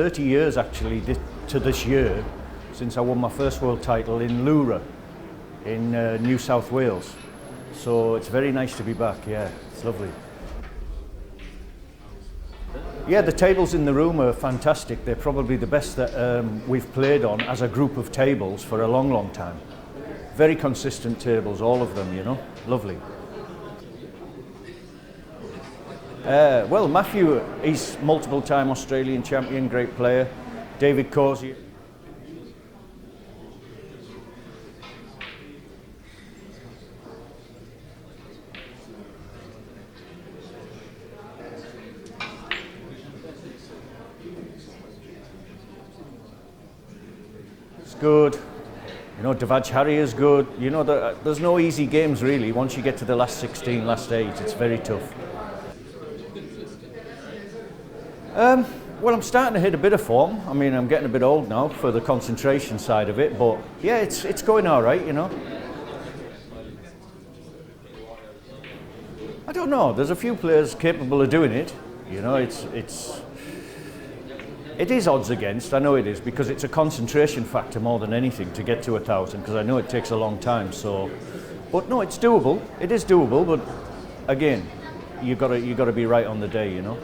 30 years actually to this year since I won my first world title in Lura in New South Wales. So it's very nice to be back, yeah, it's lovely. Yeah, the tables in the room are fantastic. They're probably the best that we've played on as a group of tables for a long, long time. Very consistent tables, all of them, you know, lovely. Well, Matthew, he's multiple-time Australian champion, great player. David Corsey. It's good. You know, Devaj Harry is good. You know, there's no easy games really. Once you get to the last 16, last 8, it's very tough. Well, I'm starting to hit a bit of form. I mean, I'm getting a bit old now for the concentration side of it, but yeah, it's going all right, you know. I don't know. There's a few players capable of doing it. You know, it is odds against. I know it is because it's a concentration factor more than anything to get to 1,000. Because I know it takes a long time. So, but no, it's doable. It is doable, but again, you got to be right on the day, you know.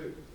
3.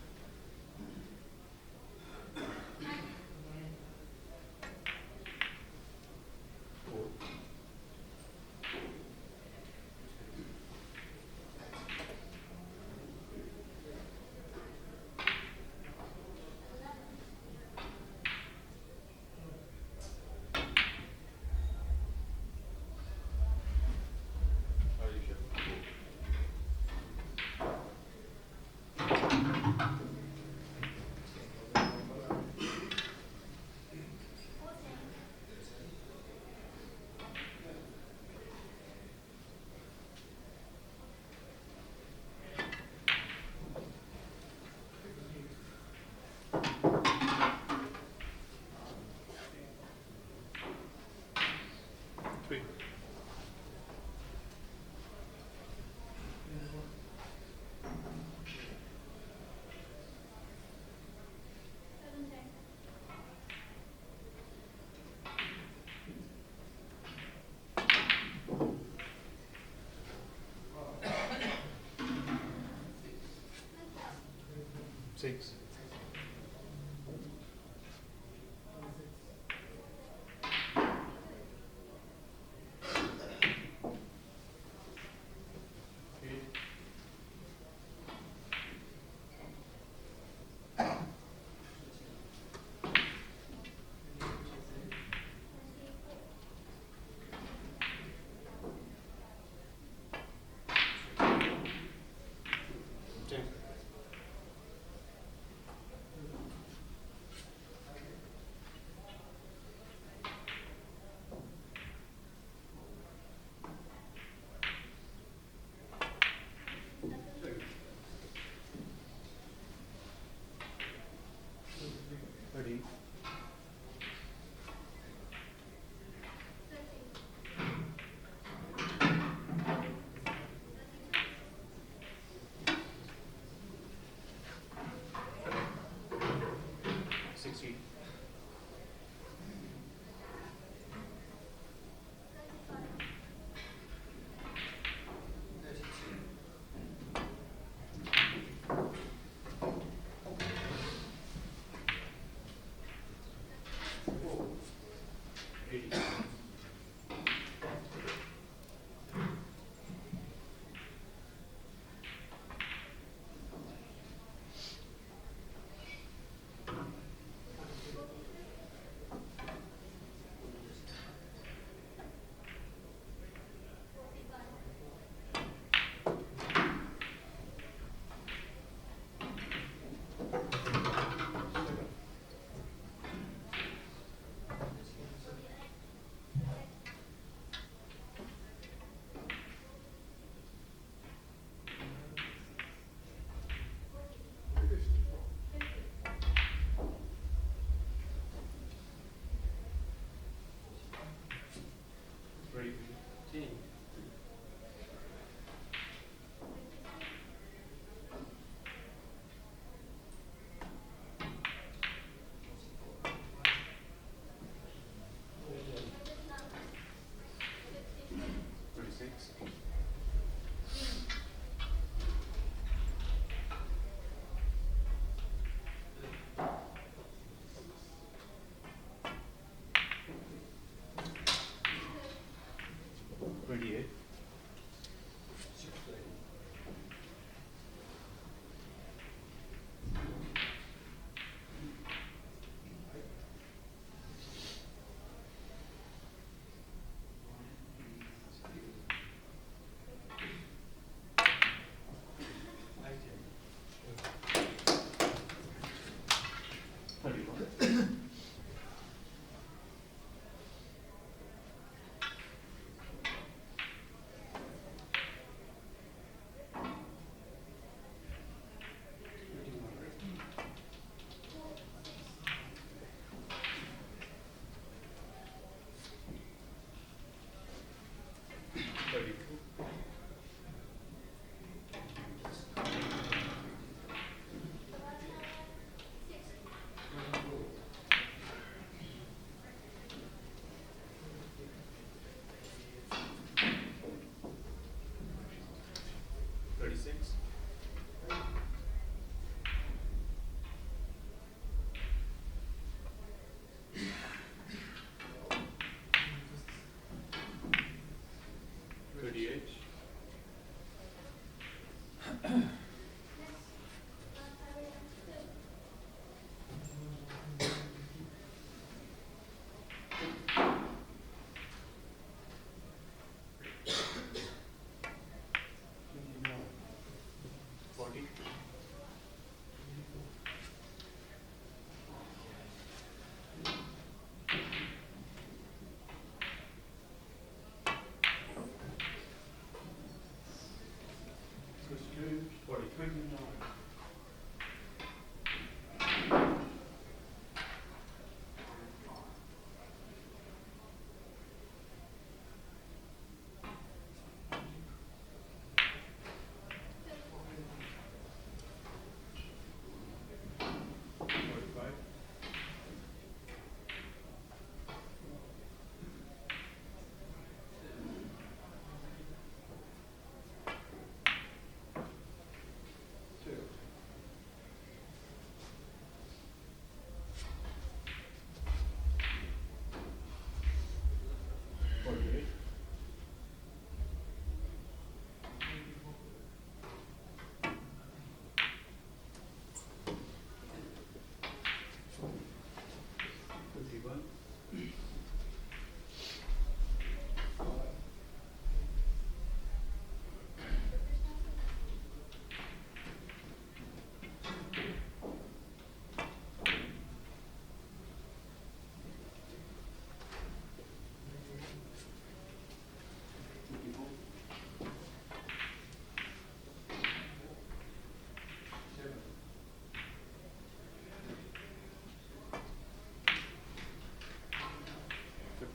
Six.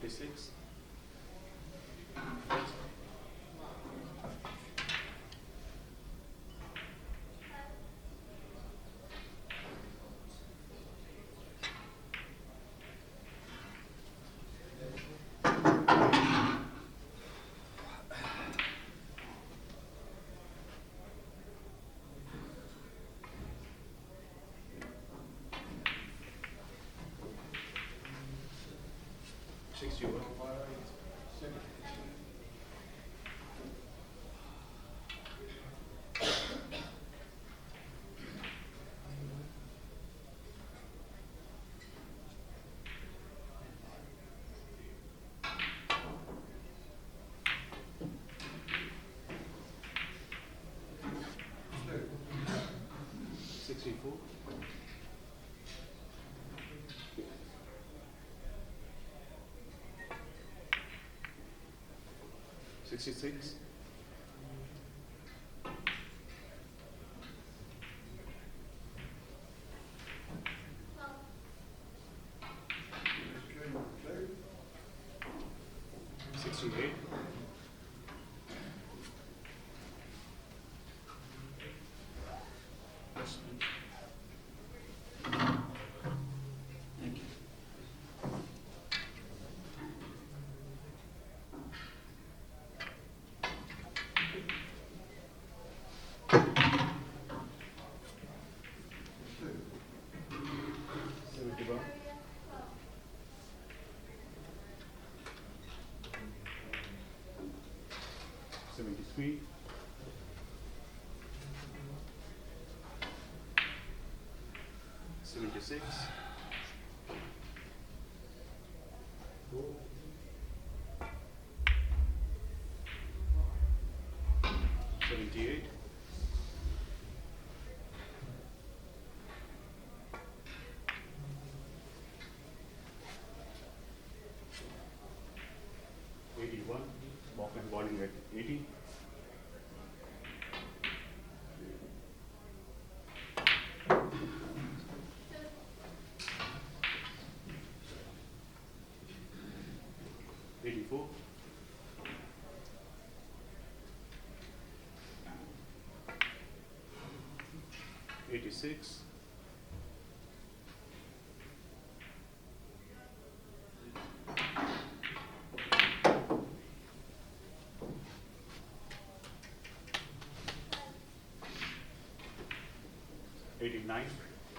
56. 61. 64. 66. 68. 71. 73. 76. 78. 81. Baulk and bowling at 80. 84. 86. 89.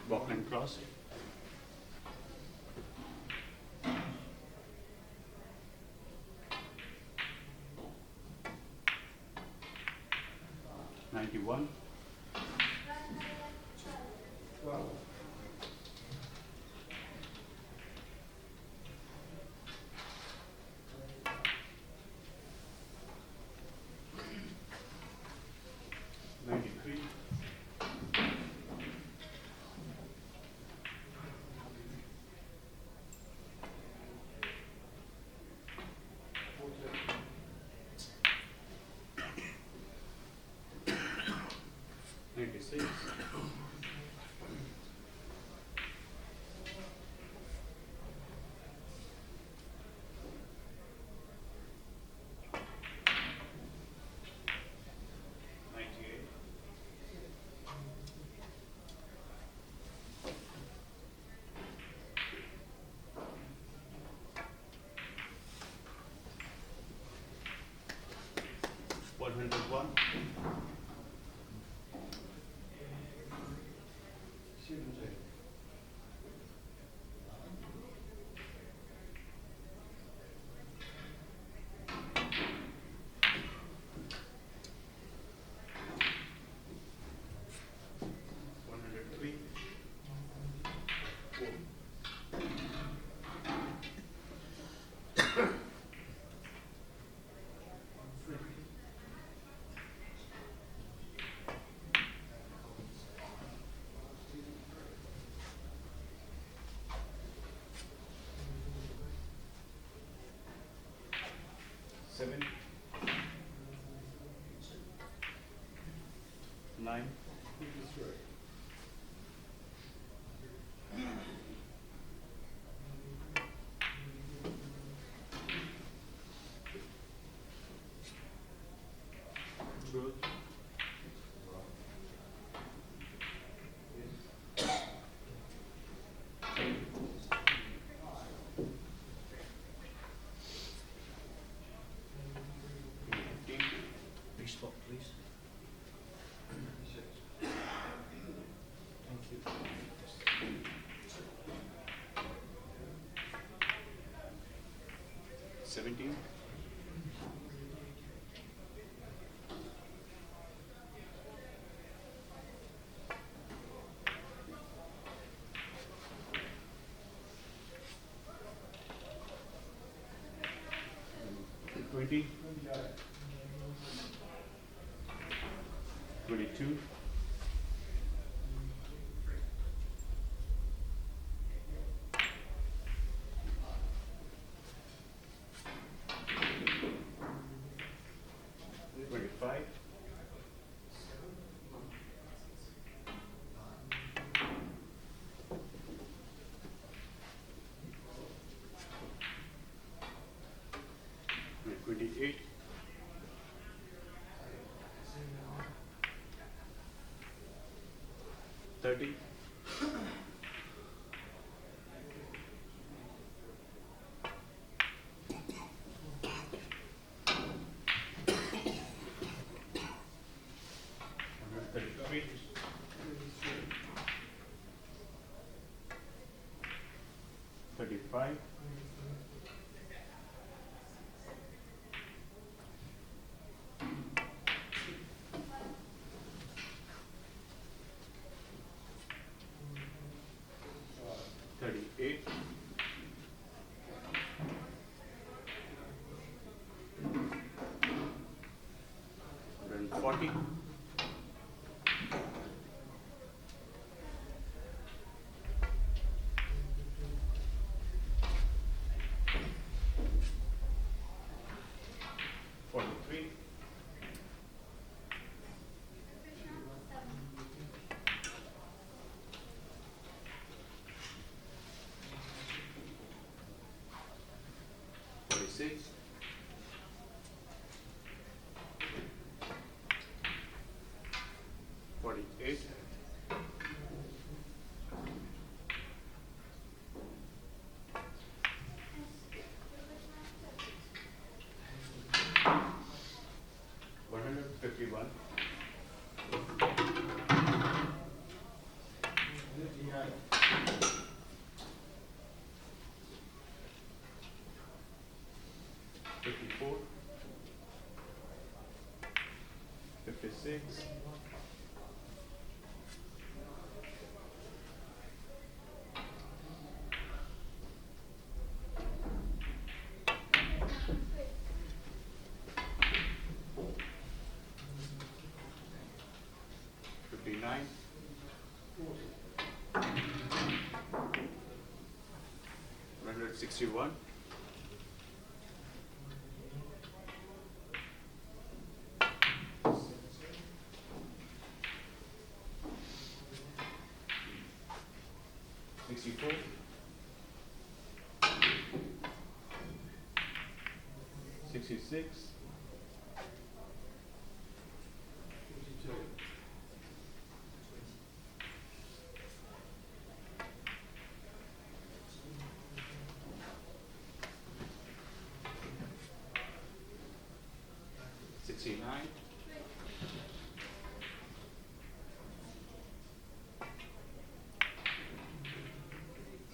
Baulk and cross. 91. 93. 96. 98. 101. 103. 4. 7. 9. 10. 17. 20. 22. 25. 28. 30. 33. 35. 38. 140. 43. 46. 48. 151. 54. 56. 59. 161. 64. 66. 69.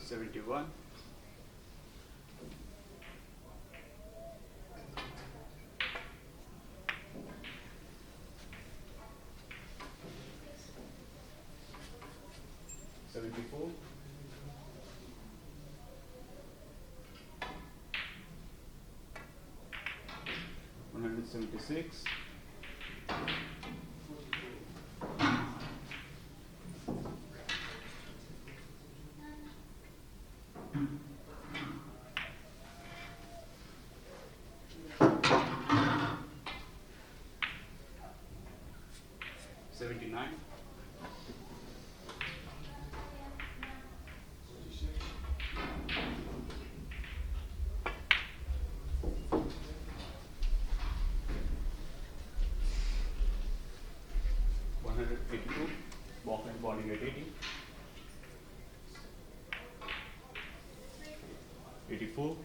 71. 74. 176. 79. 182. Baulk and bowling at 80. 84.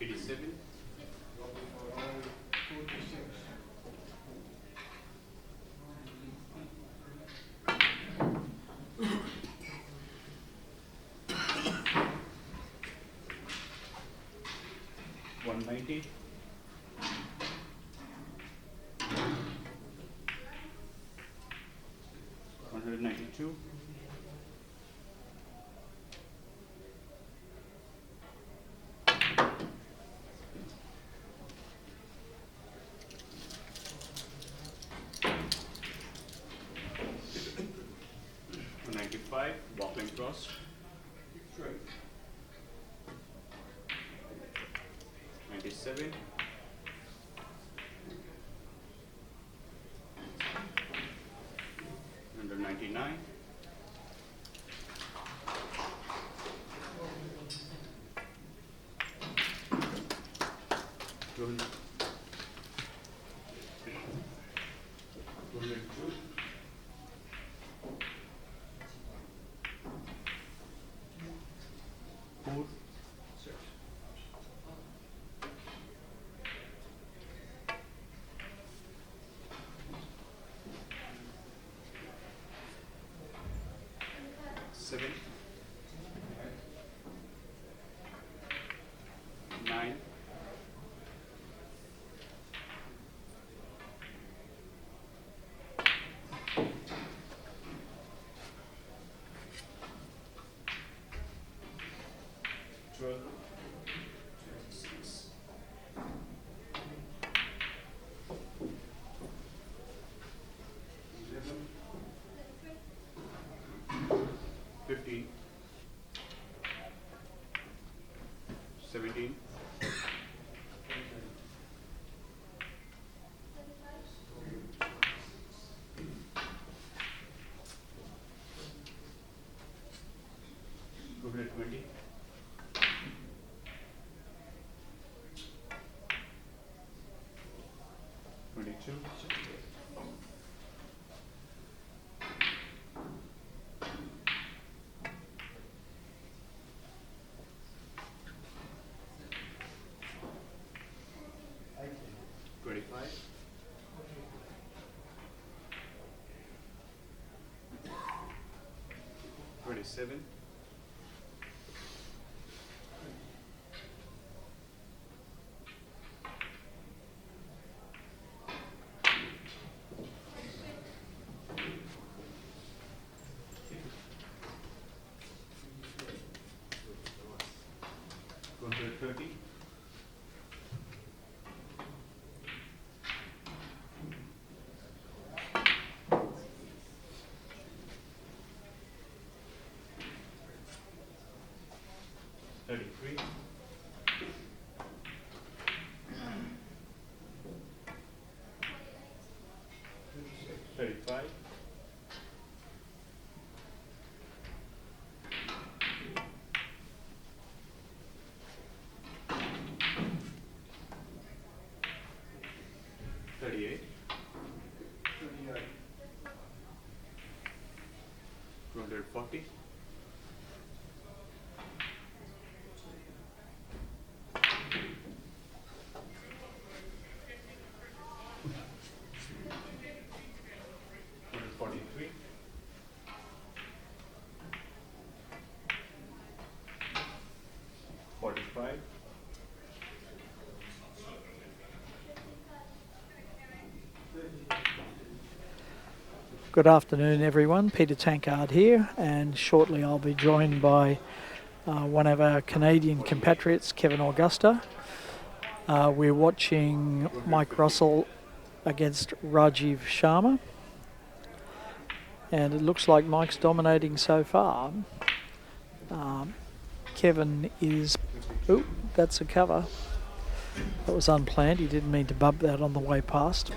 87. 190. 192. 195. Baulk cross. 97. 199. 200. 202. 4. 7. 9. 12. 6. 11. 15. 17. 220. 22. 25. 27. 230. 33. 35. 38. 240. 143. 45. 'Good afternoon, everyone. Peter Tankard here, and shortly I'll be joined by one of our Canadian compatriots, Kevin Augusta. We're watching Mike Russell against Raajeev Sharma, and it looks like Mike's dominating so far. Kevin is... Oh, that's a cover. That was unplanned. He didn't mean to bump that on the way past.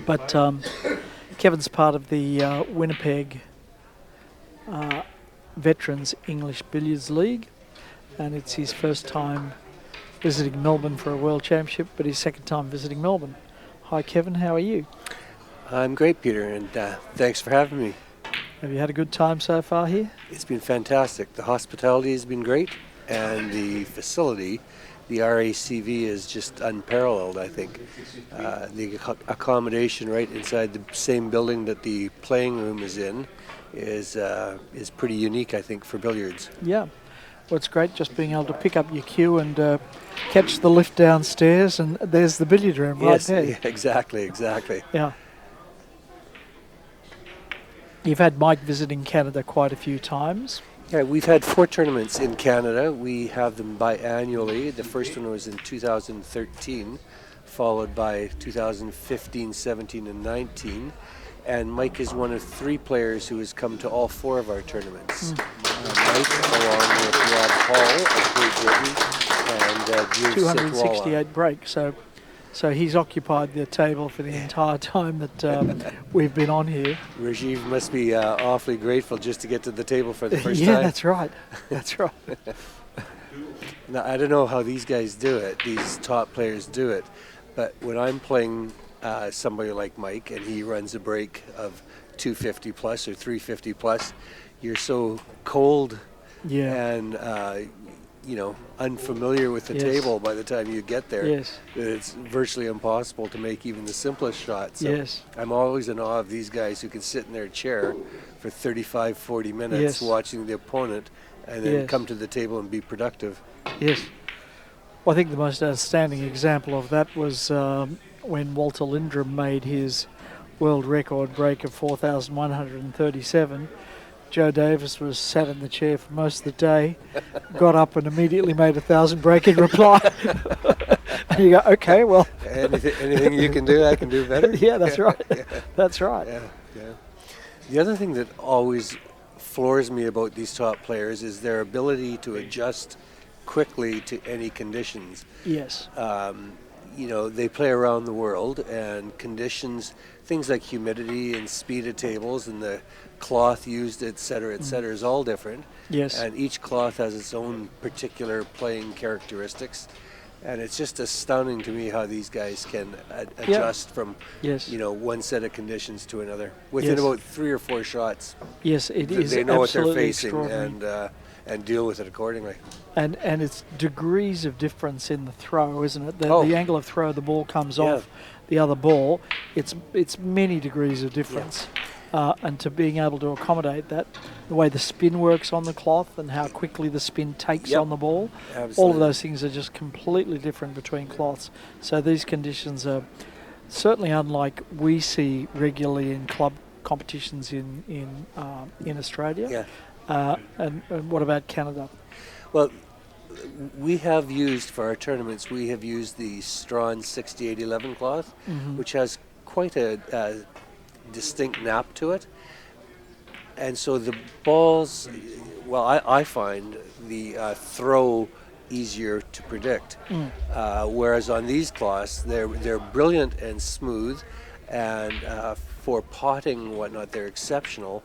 But Kevin's part of the Winnipeg Veterans English Billiards League, and it's his first time visiting Melbourne for a World Championship, but his second time visiting Melbourne. Hi Kevin, how are you? I'm great, Peter, and thanks for having me. Have you had a good time so far here? It's been fantastic. The hospitality has been great, and the facility, the RACV, is just unparalleled, I think. The accommodation right inside the same building that the playing room is in is pretty unique, I think, for billiards. Yeah. what's great, just being able to pick up your cue and catch the lift downstairs, and there's the billiard room right Yes, there. yeah, exactly. Yeah. You've had Mike visiting Canada quite a few times. Yeah, we've had 4 tournaments in Canada. We have them biannually. The first one was in 2013, followed by 2015, 17, and 19. And Mike is one of 3 players who has come to all 4 of our tournaments. Mike, along with Rob Hall of Great Britain, and Jim 268 breaks, so he's occupied the table for the entire time that we've been on here. Raajeev must be awfully grateful just to get to the table for the first Yeah, time. that's right. That's right. Now, I don't know how these guys do it, these top players do it, but when I'm playing somebody like Mike and he runs a break of 250 plus or 350 plus, you're so cold and unfamiliar with the table by the time you get there that it's virtually impossible to make even the simplest shot. So I'm always in awe of these guys who can sit in their chair for 35, 40 minutes watching the opponent and then come to the table and be productive. Yes. Well, I think the most outstanding example of that was when Walter Linndrum made his world record break of 4,137. Joe Davis was sat in the chair for most of the day, got up and immediately made 1,000 break in reply. And you go, okay, well. Anything you can do, I can do better. Yeah, that's right. That's right. Yeah. The other thing that always floors me about these top players is their ability to adjust quickly to any conditions. Yes. They play around the world, and conditions, things like humidity and speed of tables and the cloth used, et cetera, is all different. Yes. And each cloth has its own particular playing characteristics. And it's just astounding to me how these guys can adjust from, one set of conditions to another within about 3 or 4 shots. Yes, it is. They know what they're absolutely facing and deal with it accordingly. And it's degrees of difference in the throw, isn't it? The angle of throw, the ball comes off the other ball. It's many degrees of difference. And to being able to accommodate that, the way the spin works on the cloth and how quickly the spin takes on the ball, all of those things are just completely different between cloths. So these conditions are certainly unlike we see regularly in club competitions in Australia. And what about Canada? Well, we have used, for our tournaments, we have used the Strawn 6811 cloth, which has quite a distinct nap to it. And so the balls, I find the throw easier to predict. Whereas on these cloths, they're brilliant and smooth, and for potting and whatnot, they're exceptional.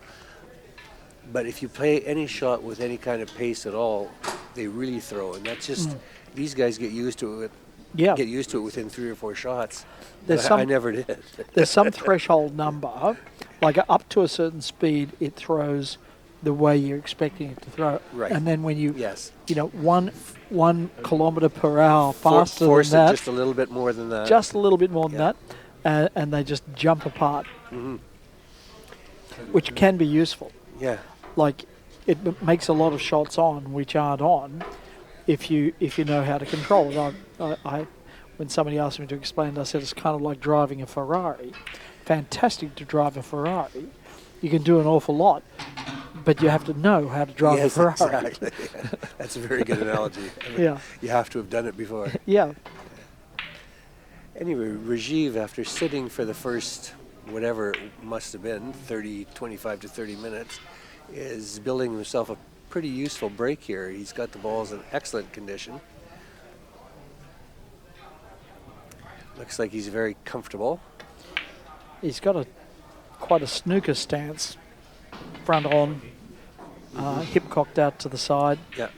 But if you play any shot with any kind of pace at all, they really throw, and that's just these guys get used to it. Get used to it within 3 or 4 shots. I never did. There's some threshold number, like up to a certain speed, it throws the way you're expecting it to throw. Right. And then when you, 1 kilometre per hour faster force than that, it just a little bit more than that. just a little bit more than that, and they just jump apart, which can be useful. Yeah. Like it makes a lot of shots on which aren't on if you know how to control it. I when somebody asked me to explain it, I said it's kind of like driving a Ferrari. Fantastic to drive a Ferrari. You can do an awful lot, but you have to know how to drive a Ferrari. Exactly. That's a very good analogy. You have to have done it before. Anyway, Raajeev, after sitting for the first, whatever it must have been, 25 to 30 minutes, is building himself a pretty useful break here. He's got the balls in excellent condition. Looks like he's very comfortable. He's got quite a snooker stance, front on, hip cocked out to the side. Yeah.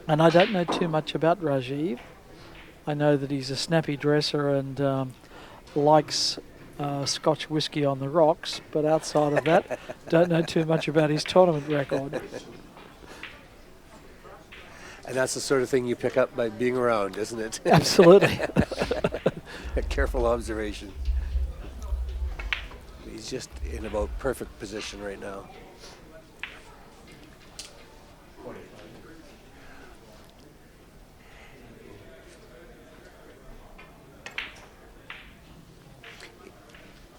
And I don't know too much about Raajeev. I know that he's a snappy dresser and likes Scotch whiskey on the rocks, but outside of that, don't know too much about his tournament record. And that's the sort of thing you pick up by being around, isn't it? Absolutely. A careful observation. He's just in about perfect position right now.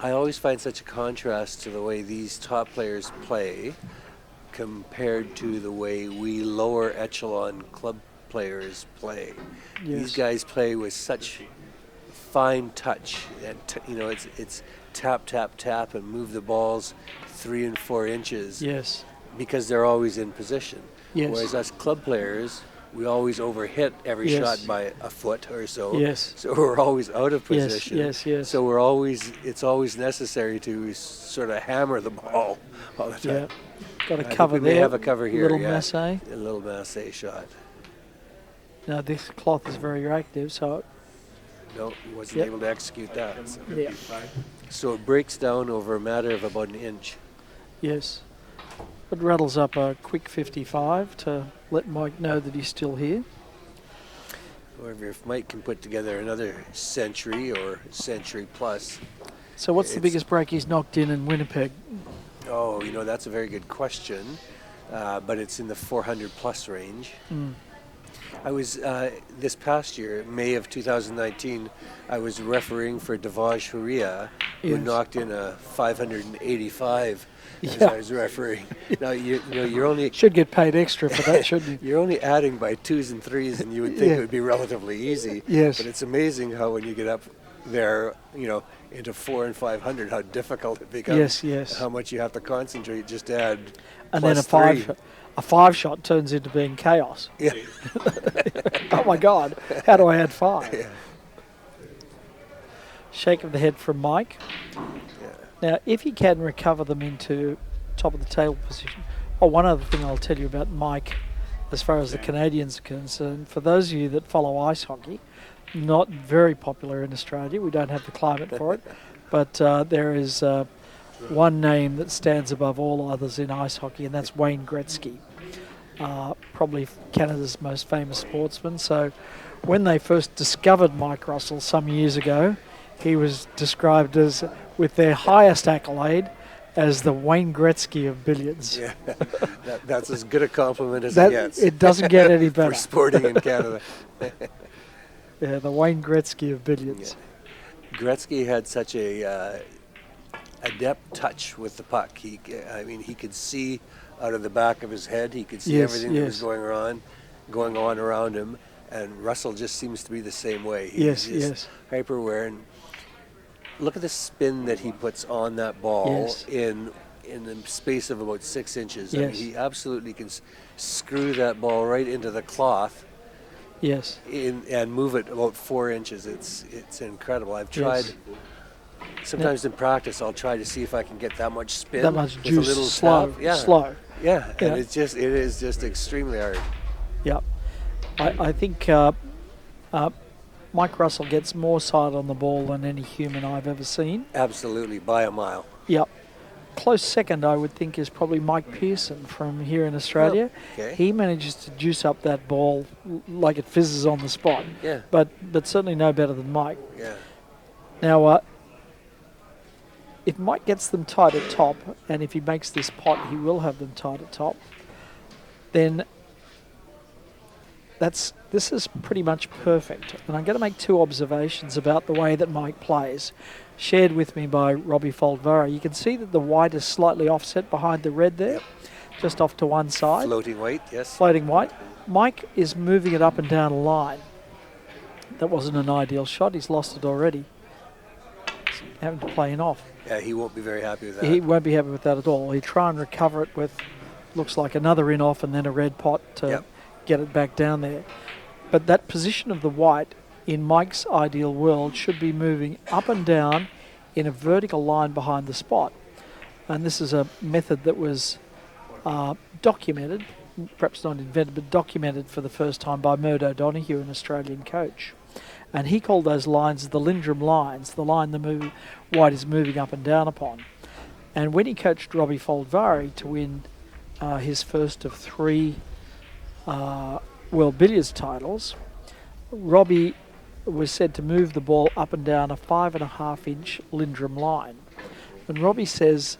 I always find such a contrast to the way these top players play compared to the way we lower echelon club players play. Yes. These guys play with such fine touch, and it's tap, tap, tap, and move the balls 3 and 4 inches. Yes. Because they're always in position. Yes. Whereas us club players, we always overhit every Yes. shot by a foot or so. Yes. So we're always out of Yes, position. yes, yes. So it's always necessary to sort of hammer the ball all the time. Yeah. Got a I cover think we there. may have a cover here. Little yeah. masse. A little masse shot. Now this cloth is very reactive, so No, he wasn't Yep. able to execute that. yeah. So it breaks down over a matter of about an inch. Yes. It rattles up a quick 55 to let Mike know that he's still here. However, if Mike can put together another century or century plus, So what's the It's- biggest break he's knocked in Winnipeg? oh, that's a very good question, but it's in the 400 plus range. Mm. I was, this past year, May of 2019, I was refereeing for Devaj Huria, who Yes. knocked in a 585 as Yeah. I was refereeing. Now, you're only Should get paid extra for that, shouldn't you? you're only adding by 2s and 3s, and you would think Yeah. it would be relatively easy. Yes. But it's amazing how when you get up there, into 400 and 500, how difficult it becomes. Yes, yes. How much you have to concentrate just to add. And then +3. a five shot turns into being chaos. Yeah. Oh my God, how do I add 5? Yeah. Shake of the head from Mike. Yeah. Now, if he can recover them into top of the table position. Oh, one other thing I'll tell you about Mike, as far as the Canadians are concerned, for those of you that follow ice hockey, not very popular in Australia. We don't have the climate for it, but there is one name that stands above all others in ice hockey, and that's Wayne Gretzky, probably Canada's most famous sportsman. So when they first discovered Mike Russell some years ago, he was described as, with their highest accolade, as the Wayne Gretzky of billiards. Yeah. That's as good a compliment as it gets. It doesn't get any better. For sporting in Canada. Yeah, the Wayne Gretzky of billiards. Gretzky had such a adept touch with the puck. He could see out of the back of his head. He could see Yes, everything that was yes. going on around him. And Russell just seems to be the same way. Yes, He's just yes. hyper aware. And look at the spin that he puts on that ball Yes. in the space of about 6 inches. I mean, Yes. he absolutely can screw that ball right into the cloth. Yes. And move it about 4 inches. It's incredible. I've tried. Yes. Sometimes in practice, I'll try to see if I can get that much spin. That much with juice, a little slow, tap. Yeah. slow. Yeah, Yeah. and it is just extremely hard. Yep. I think Mike Russell gets more sight on the ball than any human I've ever seen. Absolutely, by a mile. Yep. Close second, I would think, is probably Mike Pearson from here in Australia. Okay. He manages to juice up that ball like it fizzes on the spot. Yeah. But certainly no better than Mike. Yeah. Now, if Mike gets them tight at top, and if he makes this pot, he will have them tight at top, then this is pretty much perfect. And I'm going to make 2 observations about the way that Mike plays, shared with me by Robbie Foldvara. You can see that the white is slightly offset behind the red there, just off to one side. Floating weight, yes. Floating white. Mike is moving it up and down a line. That wasn't an ideal shot. He's lost it already. He's having to play it off. Yeah, he won't be very happy with that. He won't be happy with that at all. He'll try and recover it with, looks like another in off and then a red pot to Yep. get it back down there. But that position of the white in Mike's ideal world should be moving up and down in a vertical line behind the spot. And this is a method that was documented, perhaps not invented, but documented for the first time by Murd O'Donoghue, an Australian coach. And he called those lines the Linndrum lines, the line the white is moving up and down upon. And when he coached Robbie Foldvari to win his first of 3 World Billiards titles, Robbie was said to move the ball up and down a 5.5-inch Linndrum line. And Robbie says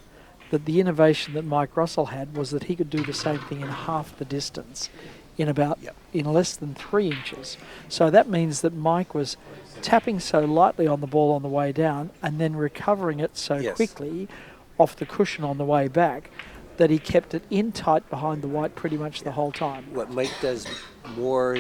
that the innovation that Mike Russell had was that he could do the same thing in half the distance Yep. in less than 3 inches. So that means that Mike was tapping so lightly on the ball on the way down and then recovering it so Yes. quickly off the cushion on the way back that he kept it in tight behind the white pretty much the whole time. What Mike does more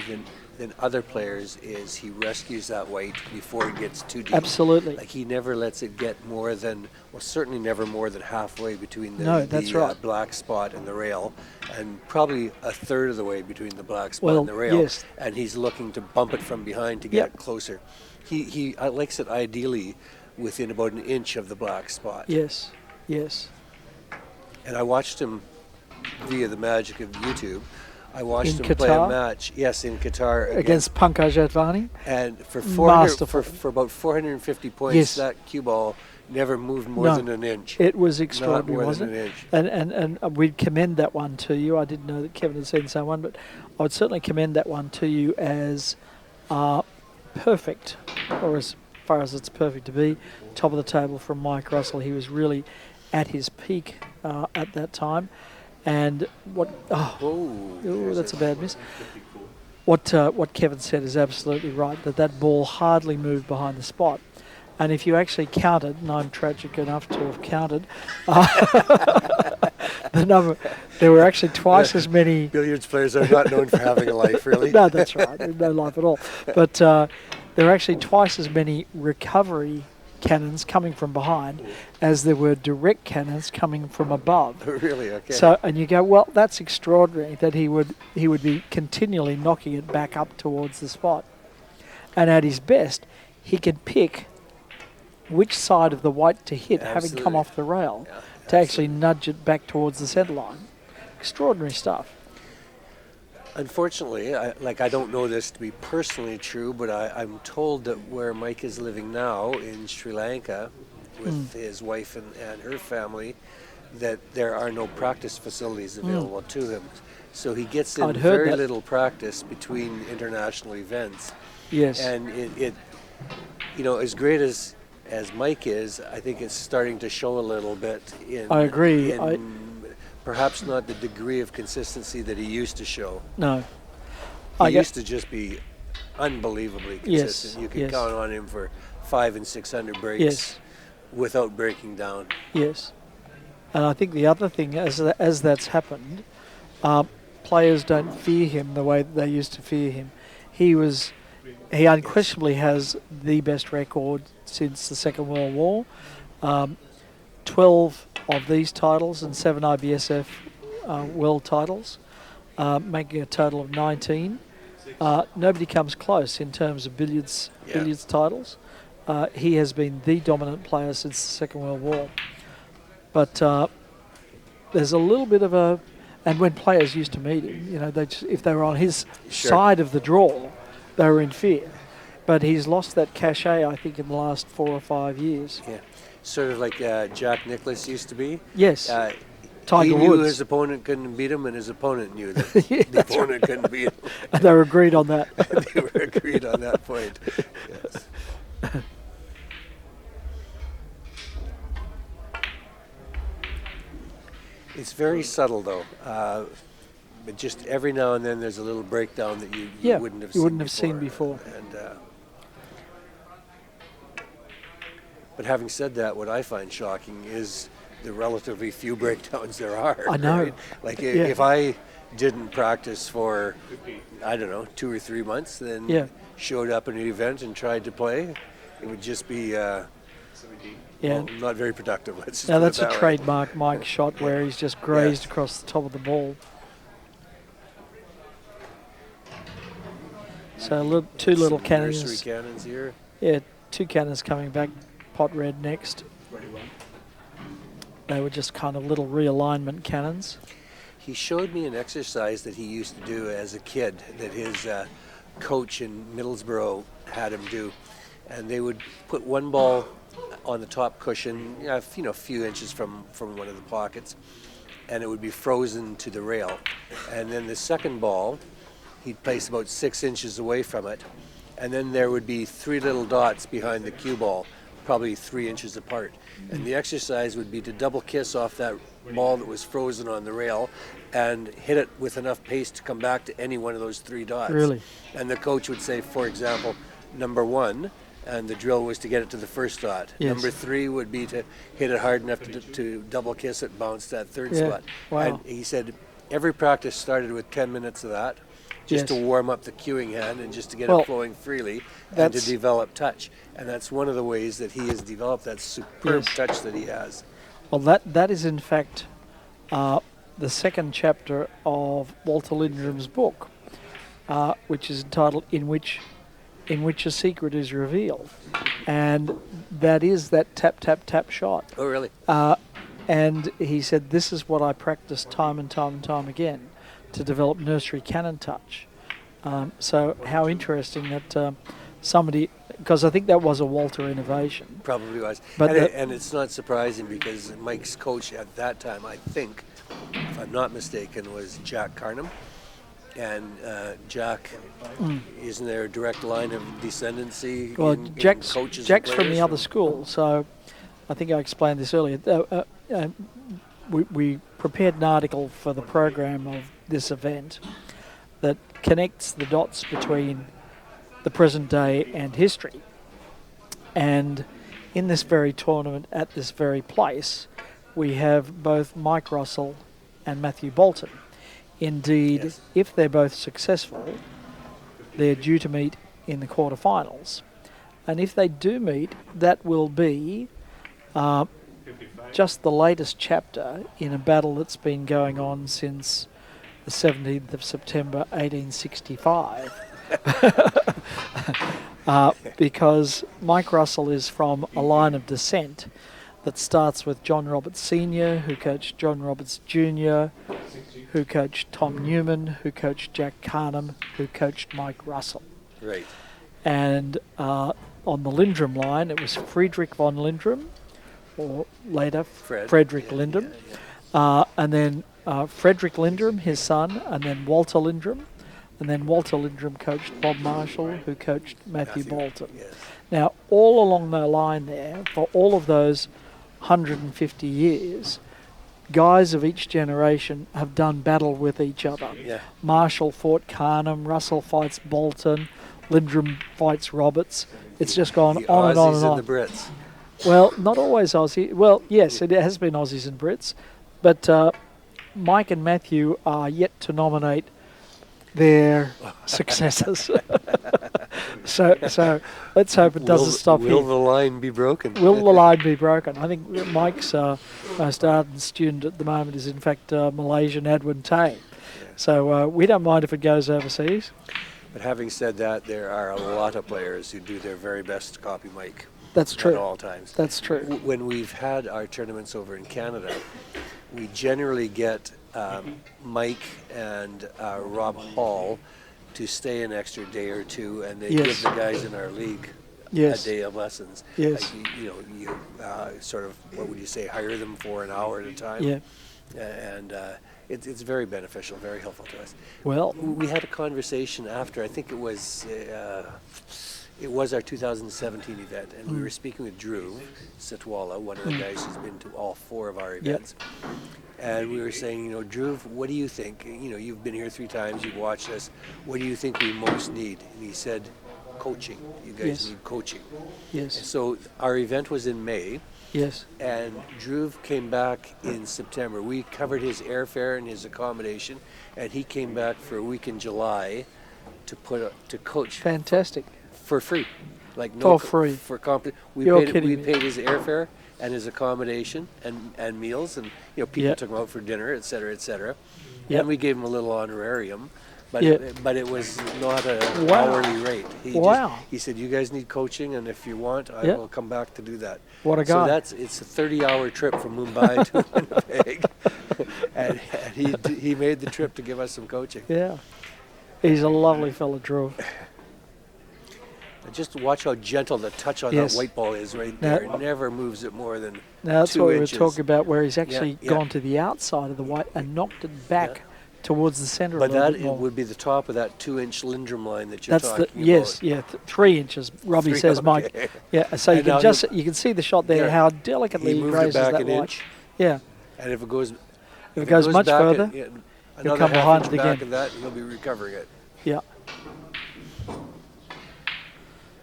than other players is he rescues that white before it gets too deep. Absolutely. Like he never lets it get more than, well, certainly never more than halfway between No, that's right. black spot and the rail, and probably a third of the way between the black spot and the rail. Yes. And he's looking to bump it from behind to get Yep. it closer. He likes it ideally within about an inch of the black spot. Yes, yes. And I watched him via the magic of YouTube. I watched In him play a Qatar? match, yes, in Qatar Against Pankaj Advani? and for Masterful. for about 450 points, Yes. that cue ball never moved more No. than an inch. It was Not extraordinary, more wasn't than it? an inch. And we'd commend that one to you. I didn't know that Kevin had seen someone, but I would certainly commend that one to you as perfect, or as far as it's perfect to be. Top of the table from Mike Russell. He was really at his peak at that time. And that's a bad miss. What Kevin said is absolutely right, that ball hardly moved behind the spot. And if you actually counted, and I'm tragic enough to have counted, the number, there were actually twice as many. Billiards players are not known for having a life, really. No, that's right, no life at all. But there were actually twice as many recovery cannons coming from behind as there were direct cannons coming from above. Really, okay. So, and you go, well, that's extraordinary that he would be continually knocking it back up towards the spot. And at his best, he could pick which side of the white to hit, having come Absolutely. off the rail, Yeah, to actually nudge it back towards the centre line. Extraordinary stuff. Unfortunately, I don't know this to be personally true, but I'm told that where Mike is living now in Sri Lanka with his wife and her family, that there are no practice facilities available to him. So he gets in I'd heard very that. little practice between international events. Yes. And it as great as Mike is, I think it's starting to show a little bit in I agree. in perhaps not the degree of consistency that he used to show. No. He used to just be unbelievably Yes, consistent. You could yes. count on him for 500 and 600 breaks Yes. without breaking down. Yes. And I think the other thing, as that's happened, players don't fear him the way that they used to fear him. He unquestionably has the best record since the Second World War. 12 of these titles and 7 IBSF world titles, making a total of 19. Nobody comes close in terms of billiards titles. He has been the dominant player since the Second World War. But there's a little bit of a, and when players used to meet him, if they were on his side of the draw, they were in fear. But he's lost that cachet, I think, in the last 4 or 5 years. Yeah, sort of like Jack Nicklaus used to be. Yes. Tiger he knew Woods. his opponent couldn't beat him, and his opponent knew that Yeah, the opponent couldn't beat him. And they were agreed on that. They were agreed on that point. Yes. It's very subtle, though. But just every now and then, there's a little breakdown that you wouldn't have seen before. And but having said that, what I find shocking is the relatively few breakdowns there are. I know. Right? Like if I didn't practice for, I don't know, 2 or 3 months, then showed up at an event and tried to play, it would just be not very productive. Let's just Now put that's it a that way. trademark Mike shot where he's just grazed across the top of the ball. So two little Some cannons. nursery cannons here. Yeah, 2 cannons coming back, pot red next. They were just kind of little realignment cannons. He showed me an exercise that he used to do as a kid that his coach in Middlesbrough had him do. And they would put one ball on the top cushion, a few inches from one of the pockets, and it would be frozen to the rail. And then the second ball, he'd place about 6 inches away from it, and then there would be 3 little dots behind the cue ball, probably 3 inches apart. And the exercise would be to double kiss off that ball that was frozen on the rail and hit it with enough pace to come back to any one of those 3 dots. Really? And the coach would say, for example, number 1, and the drill was to get it to the first dot. Yes. Number 3 would be to hit it hard enough to double kiss it, bounce that 3rd spot. Wow. And he said every practice started with 10 minutes of that, just to warm up the cueing hand and just to get it flowing freely and to develop touch. And that's one of the ways that he has developed that superb touch that he has. Well, that is in fact the second chapter of Walter Linndrum's book, which is entitled "In which a Secret is Revealed," and that is that tap tap tap shot. Oh, really? And he said, "This is what I practiced time and time and time again to develop nursery cannon touch." So how interesting that somebody, because I think that was a Walter innovation. Probably was. But and it's not surprising because Mike's coach at that time, I think, if I'm not mistaken, was Jack Carnham. And Jack, isn't there a direct line of descendancy? Well, in Jack's coaches from the other school, so I think I explained this earlier. We prepared an article for the program of this event that connects the dots between the present day and history. And in this very tournament, at this very place, we have both Mike Russell and Matthew Bolton. Indeed, if they're both successful, they're due to meet in the quarterfinals. And if they do meet, that will be just the latest chapter in a battle that's been going on since the 17th of September 1865. Because Mike Russell is from a line of descent that starts with John Roberts Sr., who coached John Roberts Jr., who coached Tom Newman, who coached Jack Carnham, who coached Mike Russell. Right. And on the Linndrum line, it was Friedrich von Linndrum, or later Frederick Linndrum, and then Frederick Linndrum, his son, and then Walter Linndrum, and then Walter Linndrum coached Bob Marshall, who coached Matthew Bolton. Yes. Now, all along the line there, for all of those 150 years, guys of each generation have done battle with each other. Yeah. Marshall fought Carnham, Russell fights Bolton, Linndrum fights Roberts. It's just gone The on and on Aussies and on. and the Brits. Well, not always Aussie. Well, yes, it has been Aussies and Brits, but Mike and Matthew are yet to nominate their successors. So let's hope it doesn't stop here. Will the line be broken? Will the line be broken? I think Mike's most ardent student at the moment is in fact Malaysian Adwin Tay. So we don't mind if it goes overseas. But having said that, there are a lot of players who do their very best to copy Mike. That's true. At all times. That's true. When we've had our tournaments over in Canada, we generally get Mike and Rob Hall to stay an extra day or two, and they give the guys in our league a day of lessons. Yes. You sort of, what would you say, hire them for an hour at a time. Yeah. And it's very beneficial, very helpful to us. Well, We had a conversation after, I think it was our 2017 event, and we were speaking with Drew Sitwalla, one of the guys who's been to all 4 of our events. And we were saying, Drew, what do you think? You've been here 3 times, you've watched us. What do you think we most need? And he said, coaching. You guys need coaching. Yes. And so our event was in May. Yes. And Drew came back in September. We covered his airfare and his accommodation, and he came back for a week in July to coach. Fantastic. For free, For free. We You're paid kidding me. his airfare and his accommodation and meals, and people took him out for dinner, et cetera, et cetera. Yep. And we gave him a little honorarium, but Yep. it was not an Wow. hourly rate. He said, you guys need coaching, and if you want, I will come back to do that. What a guy. So it's a 30-hour trip from Mumbai to Winnipeg, and he made the trip to give us some coaching. Yeah. He's a lovely fellow, Drew. Just watch how gentle the touch on that white ball is right there. It never moves it more than 2 inches. Now that's what we were talking about, where he's actually gone to the outside of the white and knocked it back towards the centre a But little that bit it more. would be the top of that 2-inch Linndrum line that you're That's talking the yes, about. yeah, 3 inches. Robbie 3, says, Mike. okay. Yeah, so you And now can you can see the shot there, There. how delicately He moved it grazes back that an line. inch, Yeah, and if it goes, it goes much back further, another come half behind inch it back again. of that, and he'll be recovering it. yeah.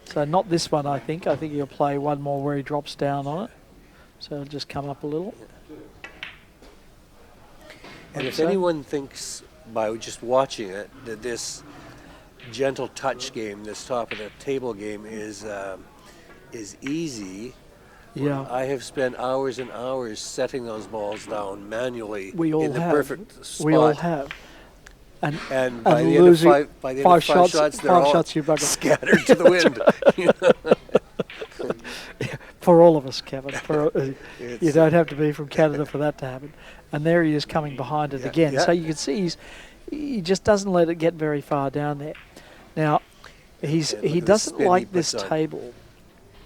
So not this one, I think. I think he'll play one more where he drops down on it. So it'll just come up a little. And if So- anyone thinks by just watching it that this gentle touch game, this top of the table game is easy, Yeah. I have spent hours and hours setting those balls down manually We all in the have. perfect spot. We all have. And by the end of losing five shots, they're all you bugger. scattered to the wind. For all of us, Kevin. You It's- don't have to be from Canada for that to happen. And there he is coming behind it Yeah, again. yeah. So you can see he just doesn't let it get very far down there. Now, Yeah, he look at the doesn't spin he like this puts on. table.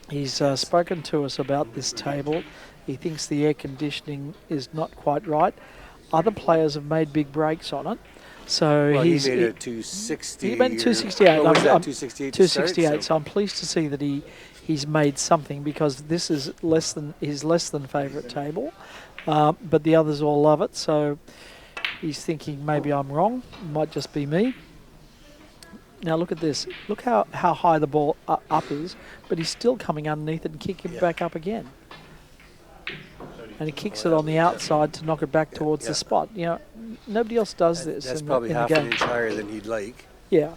He's spoken to us about this table. He thinks the air conditioning is not quite right. Other players have made big breaks on it. So Well, he he's made it 260. he made 268. What was that, I'm- 268? 268. So I'm pleased to see that he's made something, because this is his less than favourite table, but the others all love it. So he's thinking maybe I'm wrong. It might just be me. Now look at this. Look how high the ball up is, but he's still coming underneath it and kicking it back up again. And he kicks it on the outside to knock it back towards yeah. the spot. You know, nobody else does this. That's in probably the half game. an inch higher than he'd like. Yeah.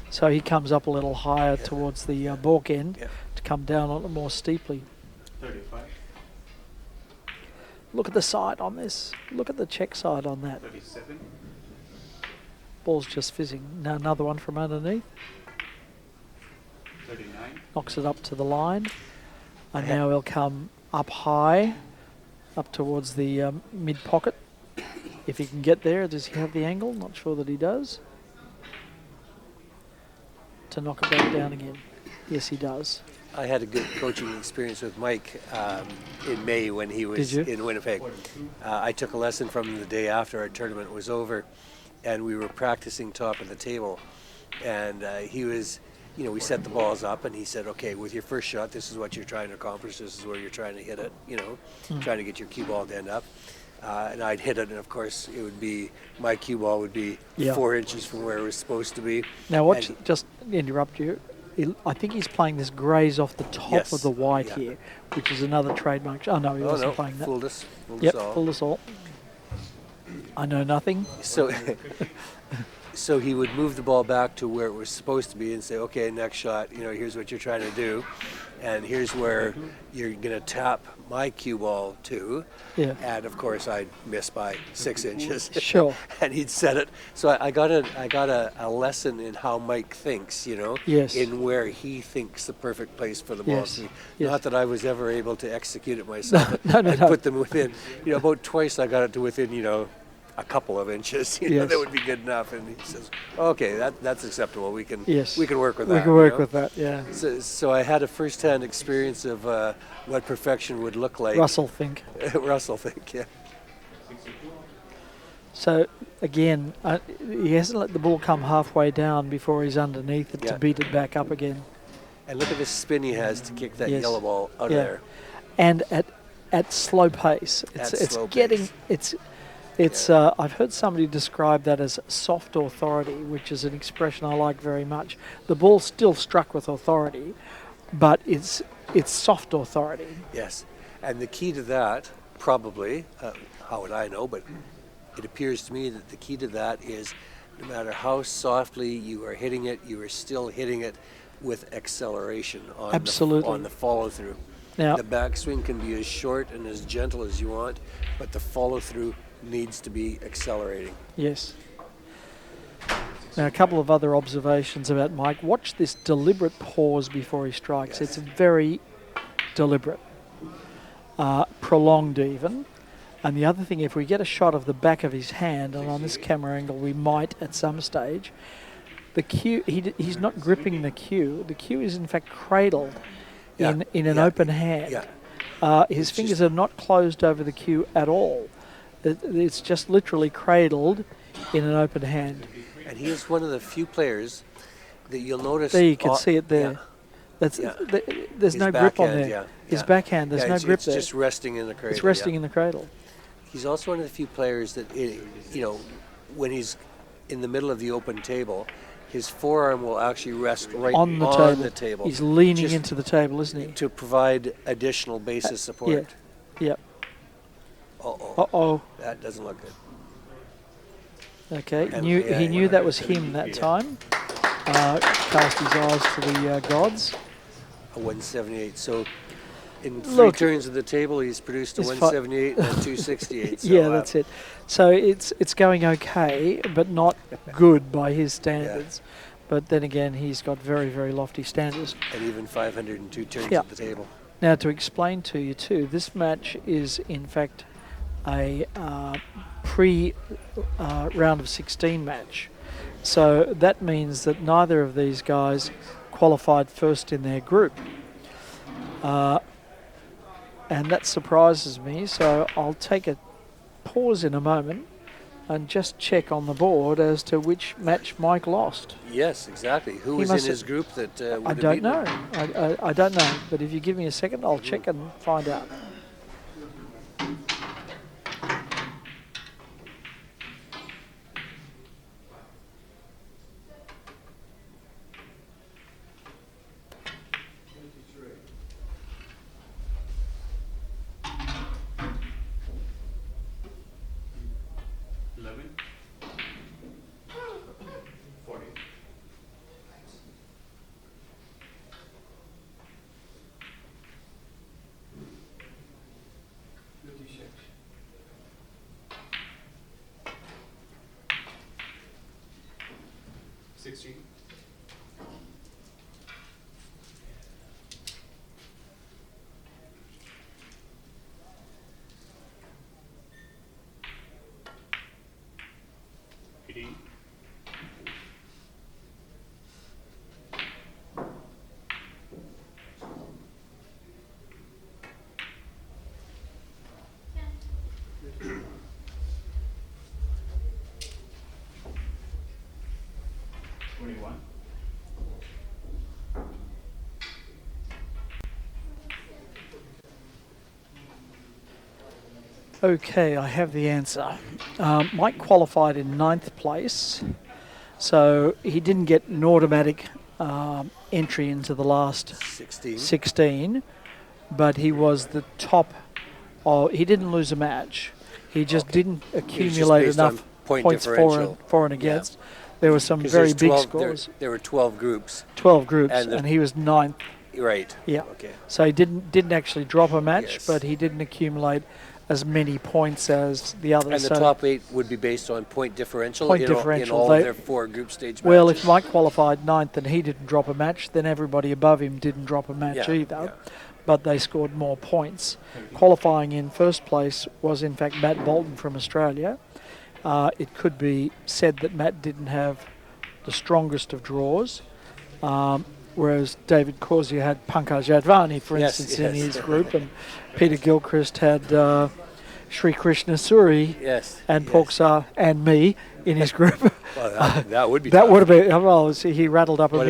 So he comes up a little higher towards the Baulk end Yeah. to come down on it more steeply. 35, Look at the side on this. Look at the check side on that. 37, Ball's just fizzing. Now another one from underneath. 39, Knocks it up to the line. And now he'll come up high, up towards the mid pocket. If he can get there, does he have the angle? Not sure that he does. To knock it back down again. Yes, he does. I had a good coaching experience with Mike in May when he was Did you? in Winnipeg. I took a lesson from him the day after our tournament was over, and we were practicing top of the table. And he was, we set the balls up, and he said, okay, with your first shot, this is what you're trying to accomplish. This is where you're trying to hit it, trying to get your cue ball to end up. And I'd hit it, and of course, my cue ball would be Yeah. 4 inches from where it was supposed to be. Now watch, And- just interrupt you. I think he's playing this graze off the top Yes, of the white yeah. here, which is another trademark. Oh no, he Oh wasn't no, playing that. fooled us. Yep, all. fooled us all. I know nothing. So, so he would move the ball back to where it was supposed to be and say, okay, next shot, here's what you're trying to do. And here's where you're going to tap my cue ball to. Yeah. And of course, I'd miss by 6 inches. Sure. And he'd set it. So I got a lesson in how Mike thinks, Yes. in where he thinks the perfect place for the ball Yes, to be. yes. Not that I was ever able to execute it myself. No, and no. put them within, about twice I got it to within, a couple of inches. Yes. That would be good enough. And he says, okay, that's acceptable. We can Yes. we can work with that. We can work with that, yeah. So I had a first-hand experience of what perfection would look like. Russell think. Russell think, yeah. So again, he hasn't let the ball come halfway down before he's underneath it Yeah. to beat it back up again. And look at the spin he has to kick that Yes. yellow ball out Yeah. of there. And at slow pace. It's slow getting pace. it's I've heard somebody describe that as soft authority, which is an expression I like very much. The ball's still struck with authority, but it's soft authority. Yes. And the key to that, probably, how would I know, but it appears to me that the key to that is no matter how softly you are hitting it, you are still hitting it with acceleration on Absolutely. on the follow-through. Now, The backswing can be as short and as gentle as you want, but the follow-through needs to be accelerating. yes. Now, a couple of other observations about Mike. Watch this deliberate pause before he strikes. Yes. It's very deliberate, prolonged even. And the other thing, if we get a shot of the back of his hand, and on this camera angle we might at some stage, the cue, he's not gripping the cue. The cue is in fact cradled Yeah, in an yeah, open hand. Yeah. His It's fingers just- are not closed over the cue at all. It's just literally cradled in an open hand. And he is one of the few players that you'll notice. There you can see it there. Yeah. That's Yeah. There's His no grip on backhand, there. yeah, His yeah. backhand, there's Yeah, no it's, grip it's there. just resting in the cradle. It's resting yeah. in the cradle. He's also one of the few players that, when he's in the middle of the open table, his forearm will actually rest right On the table. He's leaning just into the table, isn't he? to provide additional basis support. Yeah. Yep. Uh-oh. Uh-oh. That doesn't look good. Okay. And- He knew that was him that time. Cast his eyes to the gods. A 178. So in 3 Look, turns of the table, he's produced a it's 178 and a 268. So, Yeah, that's it. So it's going okay, but not good by his standards. But then again, he's got very, very lofty standards. And even 502 turns Yeah. at the table. Now, to explain to you too, this match is in fact a pre-round of 16 match. So that means that neither of these guys qualified first in their group. And that surprises me, so I'll take a pause in a moment and just check on the board as to which match Mike lost. Yes, exactly. Who He was in must his have- group that would I have don't beaten know. him? I don't know. But if you give me a second, I'll check and find out. Okay, I have the answer. Mike qualified in 9th place, so he didn't get an automatic entry into the last 16, but he was the top. He didn't lose a match. He just didn't accumulate based on enough point points differential. for and against. There were some 'Cause very there's big 12 scores. There were 12 groups. 12 groups, and and, the- he was 9th. Right. Yeah. Okay. So he didn't actually drop a match, Yes. but he didn't accumulate as many points as the others. And the so top 8 would be based on point differential, Point in differential. all They- of their 4 group stage well, matches. if Mike qualified 9th and he didn't drop a match, then everybody above him didn't drop a match Yeah, either. yeah. But they scored more points. Qualifying in first place was in fact Matt Bolton from Australia. It could be said that Matt didn't have the strongest of draws, whereas David Corsia had Pankaj Advani, for Yes, instance, in yes. his group, and Peter Gilchrist had Sri Krishna Suri Yes. and yes. Porksar and me in his group. Well, that would be That tough. would have been, well, see, he rattled up What a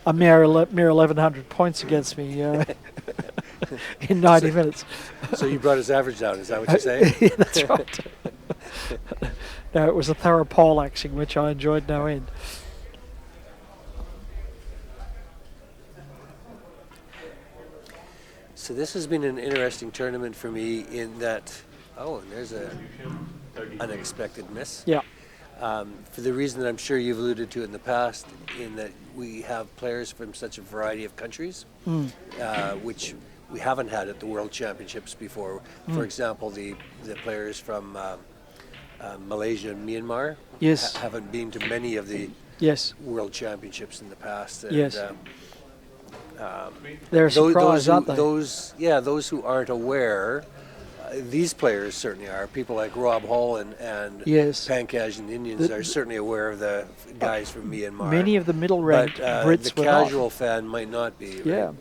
a mere nightmare. 1100 points against me in 90 minutes. So you brought his average down, is that what you're saying? Yeah, that's right. No, it was a thorough poleaxing, which I enjoyed no end. So this has been an interesting tournament for me in that, and there's a unexpected miss. Yeah. For the reason that I'm sure you've alluded to in the past, in that we have players from such a variety of countries, which we haven't had at the World Championships before. For example, the players from Malaysia and Myanmar Yes. haven't been to many of the Yes. World Championships in the past. And, Yes. They're a surprise, aren't they? Those who aren't aware, these players certainly are. People like Rob Hall and Yes. Pankaj and the Indians are certainly aware of the guys from Myanmar. Many of the middle-ranked but Brits the were not. casual fan might not be. Right? Yeah.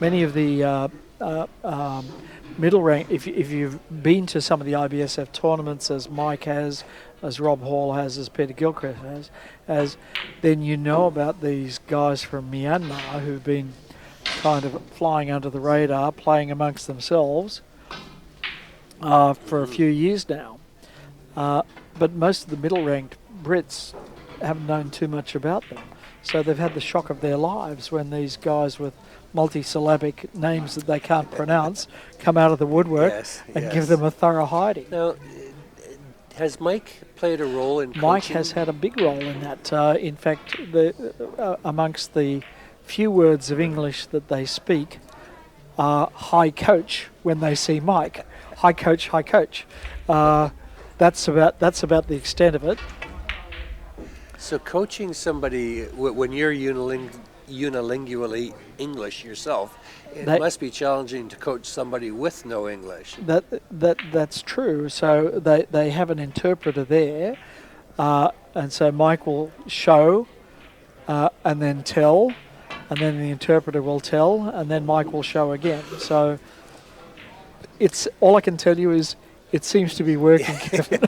Many of the middle rank, if you've been to some of the IBSF tournaments, as Mike has, as Rob Hall has, as Peter Gilchrist has, then you know about these guys from Myanmar who've been kind of flying under the radar, playing amongst themselves for a few years now. But most of the middle-ranked Brits haven't known too much about them. So they've had the shock of their lives when these guys with multisyllabic names that they can't pronounce come out of the woodwork and give them a thorough hiding. Now, has Mike played a role in coaching? Mike has had a big role in that. In fact, amongst the few words of English that they speak are "hi coach" when they see Mike. Hi coach, hi coach. That's about the extent of it. So coaching somebody when you're unilingually English yourself, it must be challenging to coach somebody with no English. That's true. So they have an interpreter there, and so Mike will show and then tell, and then the interpreter will tell, and then Mike will show again. So it's all I can tell you is it seems to be working, Kevin.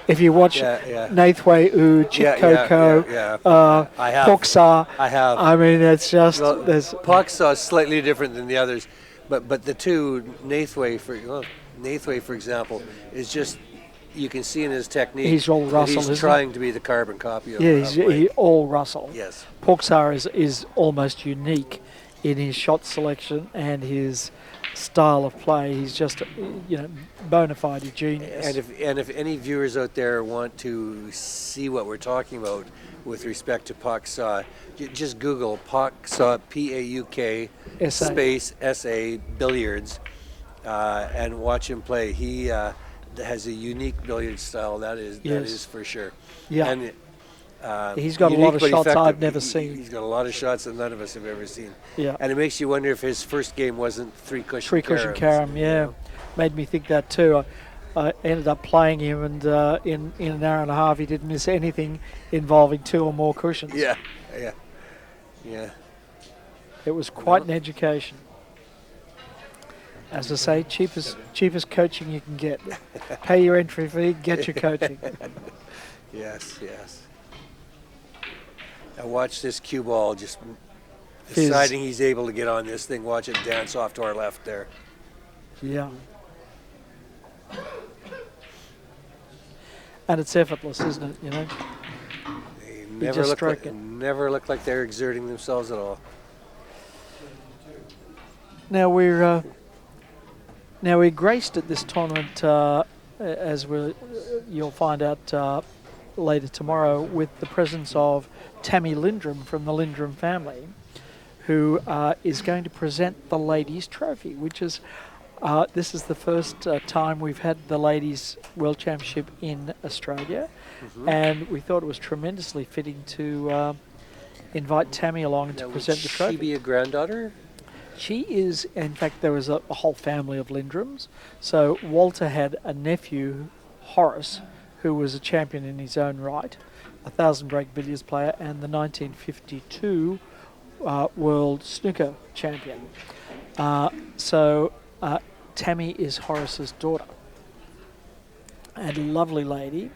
If you watch Nathway U, Chit Coco, Poksar, I have. I mean, it's just Poksar is slightly different than the others, but the two Nathway, for example, is just you can see in his technique. He's all Russell. He's trying to be the carbon copy of. Yeah, he's all Russell. Yes. Poksar is almost unique in his shot selection and his style of play. He's just, bona fide genius. And if any viewers out there want to see what we're talking about with respect to Poksar, just Google Poksar, Pauk space SA Billiards, and watch him play. He has a unique billiard style. That is for sure. Yeah. And, he's got a lot of shots I've never seen. He's got a lot of shots that none of us have ever seen. Yeah. And it makes you wonder if his first game wasn't three cushion carom. Yeah. Made me think that too. I ended up playing him, and in an hour and a half, he didn't miss anything involving two or more cushions. Yeah. It was quite an education. As I say, cheapest coaching you can get. Pay your entry fee, get your coaching. Yes. Now watch this cue ball just deciding he's able to get on this thing. Watch it dance off to our left there. Yeah. And it's effortless, isn't it? They never look like they're exerting themselves at all. Now we're graced at this tournament, as you'll find out later tomorrow, with the presence of Tammy Linndrum from the Linndrum family, who is going to present the ladies' trophy, which is this is the first time we've had the ladies' World Championship in Australia, and we thought it was tremendously fitting to invite Tammy along to present the trophy. Will she be a granddaughter? She is, in fact, there was a whole family of Linndrums. So Walter had a nephew, Horace, who was a champion in his own right, a 1,000 break billiards player, and the 1952 world snooker champion. So Tammy is Horace's daughter, and a lovely lady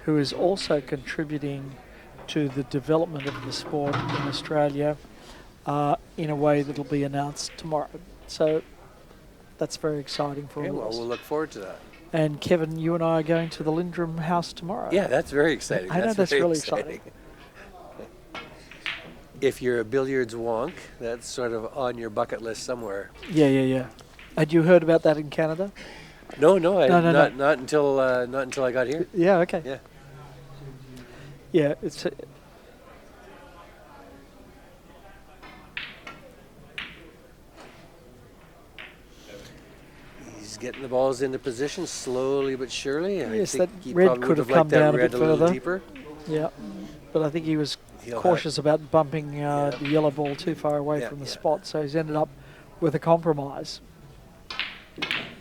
who is also contributing to the development of the sport in Australia in a way that'll be announced tomorrow. So that's very exciting for all of us. We'll look forward to that. And Kevin, you and I are going to the Linndrum house tomorrow. Yeah, that's very exciting. I know, that's really exciting. If you're a billiards wonk, that's sort of on your bucket list somewhere. Yeah. Had you heard about that in Canada? No. Not until I got here. Yeah. Okay. Yeah. Yeah. It's. He's getting the balls into position slowly but surely. Yes, I that think he red probably could would have come liked that down a red bit little further. deeper. Yeah, but I think he was He'll cautious about bumping the yellow ball too far away from the spot, so he's ended up with a compromise.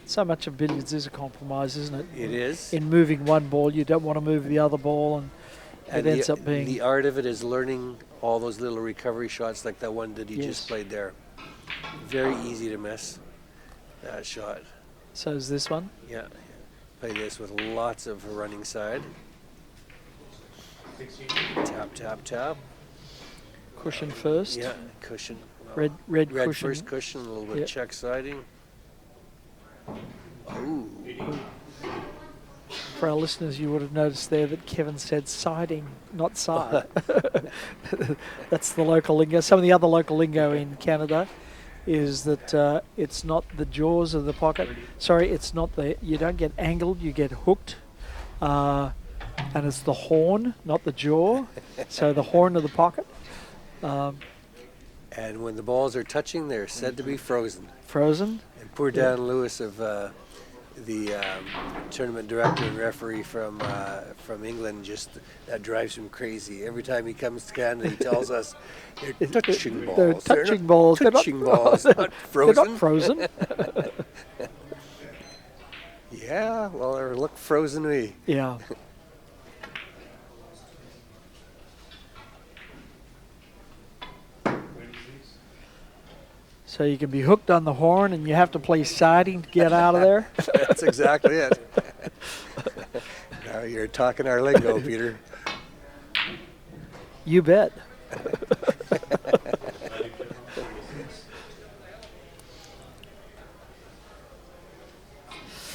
So much of billiards is a compromise, isn't it? It is. In moving one ball, you don't want to move the other ball, and it ends up being... The art of it is learning all those little recovery shots like that one that he just played there. Very easy to miss. that shot. So is this one. Yeah. Play this with lots of running side. 16. Tap, tap, tap. Cushion first. Yeah, cushion. Red Red cushion. first cushion, a little bit Yep. of check siding. Oh, 18. For our listeners, you would have noticed there that Kevin said siding, not side. That's the local lingo. Some of the other local lingo in Canada is that it's not the jaws of the pocket. Sorry, it's not the. You don't get angled, you get hooked. And it's the horn, not the jaw. So the horn of the pocket. and when the balls are touching, they're said to be frozen. Frozen. And poor Dan Lewis of the tournament director and referee from England, just that drives him crazy. Every time he comes to Canada, he tells us they're touching balls. They're touching balls. They're not- Touching balls, not frozen. They're not frozen. Yeah, well, they look frozen to me. Yeah. So you can be hooked on the horn and you have to play siding to get out of there. That's exactly it. Now you're talking our lingo, Peter. You bet.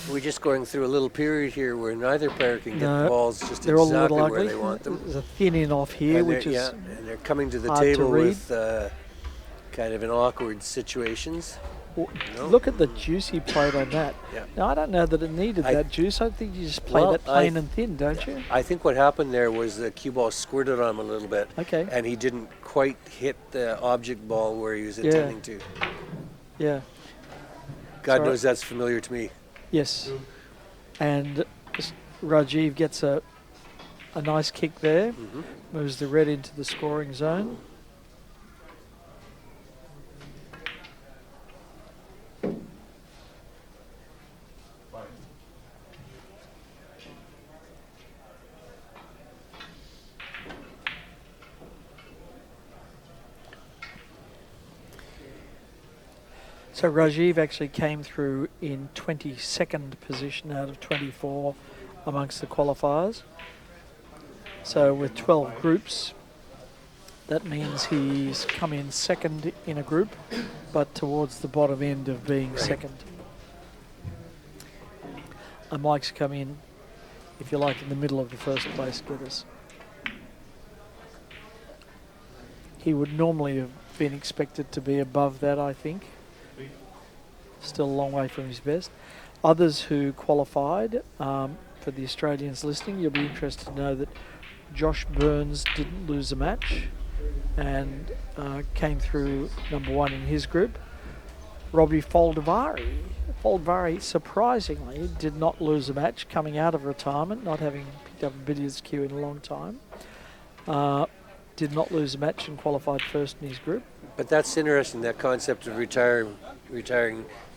We're just going through a little period here where neither player can get No, the balls just They're all a exactly little where ugly. they want them. There's a thinning off here, And which they're- is and they're coming to the hard to table read. with kind of in awkward situations. No. Look at the juice he played on that. Yeah. Now, I don't know that it needed that juice. I think you just play Well, that plain and thin, don't you? I think what happened there was the cue ball squirted on him a little bit. Okay. And he didn't quite hit the object ball where he was Yeah. intending to. Yeah. God Sorry. knows that's familiar to me. Yes. And Raajeev gets a nice kick there. Mhm. Moves the red into the scoring zone. So Raajeev actually came through in 22nd position out of 24 amongst the qualifiers. So with 12 groups, that means he's come in second in a group, but towards the bottom end of being second. And Mike's come in, if you like, in the middle of the first place getters. He would normally have been expected to be above that, I think. Still a long way from his best. Others who qualified, for the Australians listening, you'll be interested to know that Josh Burns didn't lose a match and came through number one in his group. Robbie Foldavari surprisingly did not lose a match coming out of retirement, not having picked up a billiards cue in a long time. Did not lose a match and qualified first in his group. But that's interesting, that concept of retiring.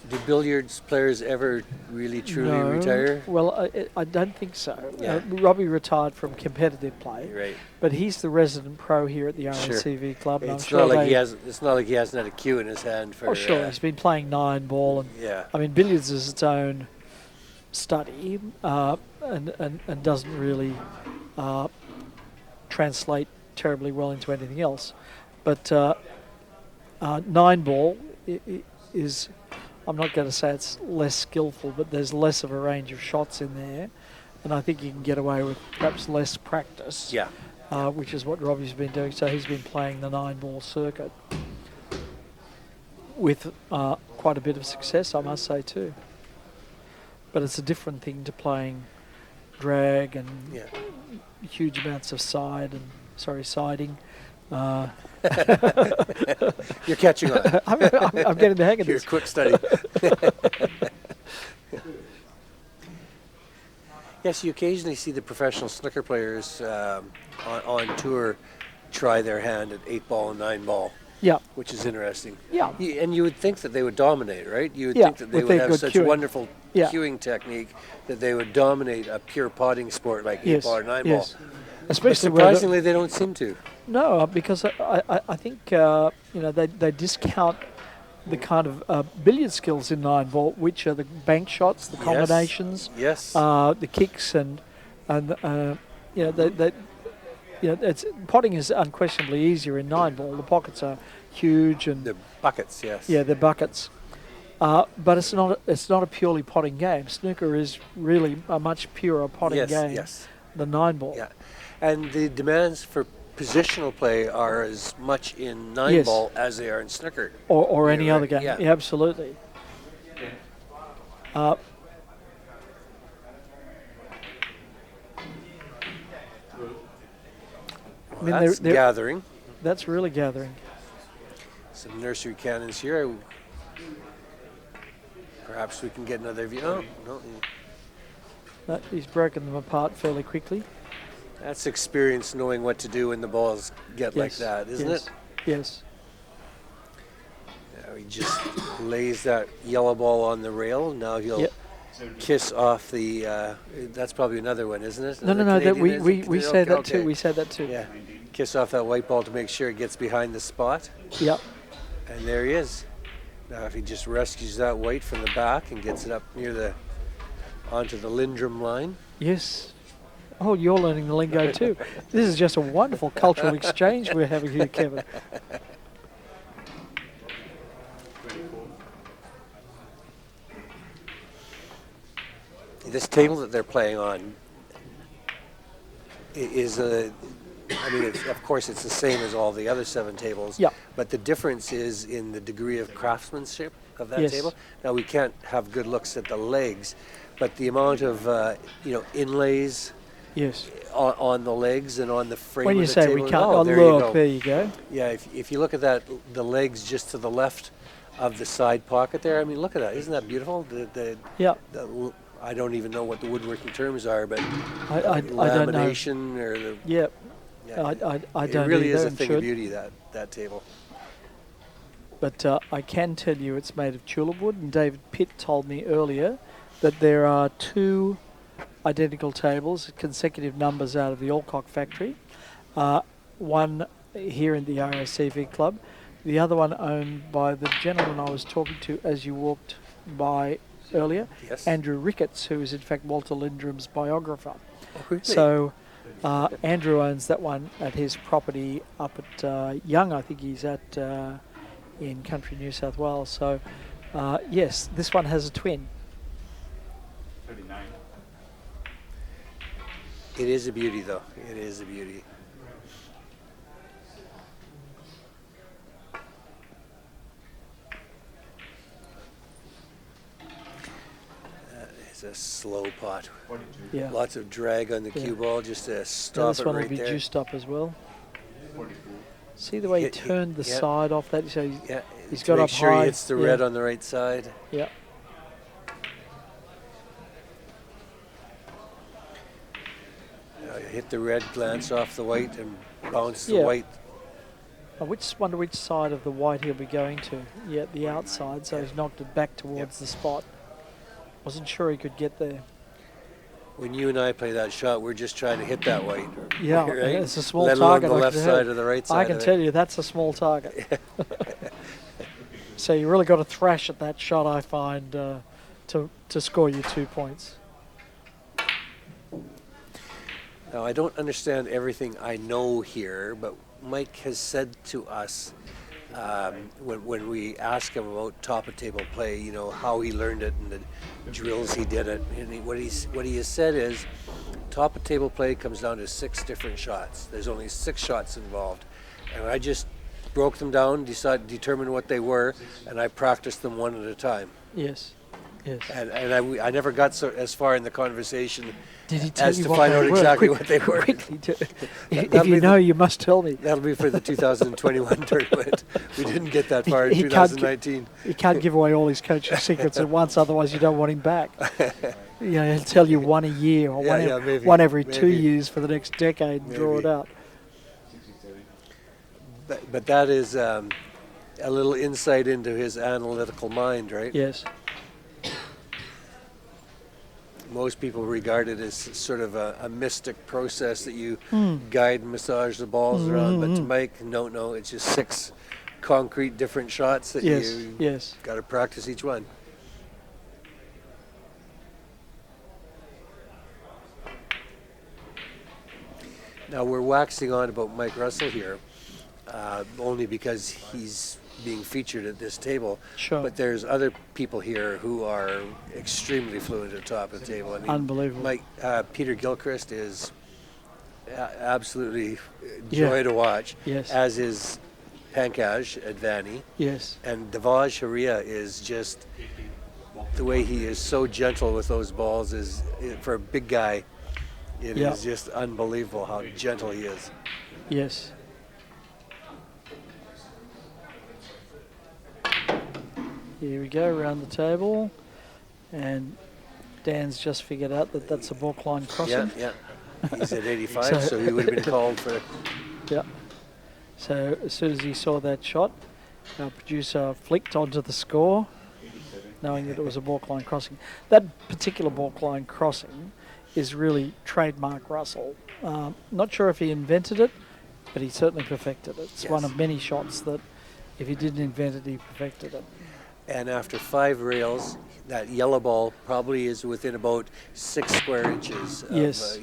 Do billiards players ever really truly No. retire? Well, I don't think so. Yeah. Robbie retired from competitive play, Right. but he's the resident pro here at the RNCV club. And I'm It's sure not like they, it's not like he hasn't had a cue in his hand for. Oh, sure. He's been playing 9-ball, and Yeah. I mean, billiards is its own study, and doesn't really translate terribly well into anything else. But 9-ball is, I'm not going to say it's less skillful, but there's less of a range of shots in there, and I think you can get away with perhaps less practice. Yeah. Which is what Robbie's been doing. So he's been playing the 9-ball circuit with quite a bit of success, I must say, too. But it's a different thing to playing drag and Yeah. huge amounts of siding. You're catching on. I'm getting the hang of You're a this. quick study. Yes, you occasionally see the professional snooker players on tour try their hand at 8-ball and 9-ball, Yeah, which is interesting. yeah. And you would think that they would dominate, right? You would Yeah, think that they with would their have good such cueing. wonderful Yeah. cueing technique that they would dominate a pure potting sport like Yes, 8-ball or 9-ball. yes. But Especially where the- surprisingly, they don't seem to. No, because I think they discount the kind of billiard skills in 9-ball, which are the bank shots, the combinations, Yes. the kicks, and it's potting is unquestionably easier in 9-ball. The pockets are huge and The buckets, yes. they're buckets. But it's not a purely potting game. Snooker is really a much purer potting game Yes. than 9-ball. Yeah. And the demands for positional play are as much in 9-ball as they are in snooker. Or Yeah, any right. other game. Yeah. Yeah, absolutely. I mean, That's gathering. that's really gathering. Some nursery cannons here. Perhaps we can get another view. Oh, no. He's broken them apart fairly quickly. That's experience knowing what to do when the balls get like Yes, that, isn't yes, it? Yes. Now he just lays that yellow ball on the rail. Now he'll Yep. kiss off the. That's probably another one, isn't it? No, Another that Canadian, we is it? say that Okay. too. We say that too. Yeah. Kiss off that white ball to make sure it gets behind the spot. Yep. And there he is. Now if he just rescues that white from the back and gets it up near onto the Linndrum line. Yes. Oh, you're learning the lingo too. This is just a wonderful cultural exchange we're having here, Kevin. This table that they're playing on is of course it's the same as all the other 7 tables. Yeah. But the difference is in the degree of craftsmanship of that Yes. table. Now we can't have good looks at the legs, but the amount of inlays Yes. on the legs and on the frame When of you the say table. we can't, Oh, there you go. go. Yeah, if you look at that, the legs just to the left of the side pocket there. I mean, look at that. Isn't that beautiful? Yeah. I don't even know what the woodworking terms are, but I don't know. lamination or the. Yep. Yeah, I it don't really either is a and thing of should. beauty, that table. But I can tell you it's made of tulip wood, and David Pitt told me earlier that there are 2 identical tables, consecutive numbers out of the Alcock factory. One here in the RACV club, the other one owned by the gentleman I was talking to as you walked by earlier, Yes. Andrew Ricketts, who is in fact Walter Linndrum's biographer. Oh, really? So Andrew owns that one at his property up at Young, I think he's at in country New South Wales. So yes, this one has a twin. 39. It is a beauty, though. It is a beauty. It's a slow pot. 42. Yeah. Lots of drag on the Yeah. cue ball just to Now stop this it one right will be there. juiced up as well. 44. See the way he Yeah, turned the yeah. side off that? So Yeah, he's to got make up sure high. he hits the Yeah. red on the right side. Yeah. Hit the red, glance off the white, and bounce the Yeah. white. I wonder which side of the white he'll be going to. Yeah, the outside, so he's knocked it back towards the spot. Wasn't sure he could get there. When you and I play that shot, we're just trying to hit that white. Yeah, right? it's a small Let alone target. the I left can side tell. or the right side. I can tell you that's a small target. So you really got to thrash at that shot, I find, to score you 2 points. Now, I don't understand everything I know here, but Mike has said to us when we ask him about top of table play, you know, how he learned it and the drills he did it. And what he has said is top of table play comes down to 6 different shots. There's only 6 shots involved. And I just broke them down, determined what they were, and I practiced them one at a time. Yes, yes. And I never got as far in the conversation Did he tell as you to what find they out were? exactly what they were. Quickly, if That'll you be know, you must tell me. That'll be for the 2021 tournament. We didn't get that far in He can't gi- 2019. He can't give away all his coaching secrets at once, otherwise you don't want him back. You know, he'll tell you one a year or maybe, one every 2 maybe. years for the next decade and draw it Maybe. out. But that is a little insight into his analytical mind, right? Yes. Most people regard it as sort of a mystic process that you guide and massage the balls around. But to Mike, no, it's just 6 concrete different shots that Yes, you yes. got to practice each one. Now we're waxing on about Mike Russell here, only because he's being featured at this table. Sure. But there's other people here who are extremely fluent at the top of the table. I mean, Unbelievable. Peter Gilchrist is absolutely joy to watch. Yes. As is Pankaj Advani. Yes. And Devaj Haria is just, the way he is so gentle with those balls is, for a big guy, it is just unbelievable how gentle he is. Yes. Here we go, around the table. And Dan's just figured out that that's a Baulk line crossing. Yeah. He's at 85, so he would have been called for. Yeah. So as soon as he saw that shot, our producer flicked onto the score, knowing that it was a Baulk line crossing. That particular Baulk line crossing is really trademark Russell. Not sure if he invented it, but he certainly perfected it. It's one of many shots that, if he didn't invent it, he perfected it. And after 5 rails, that yellow ball probably is within about 6 square inches. Of, Yes.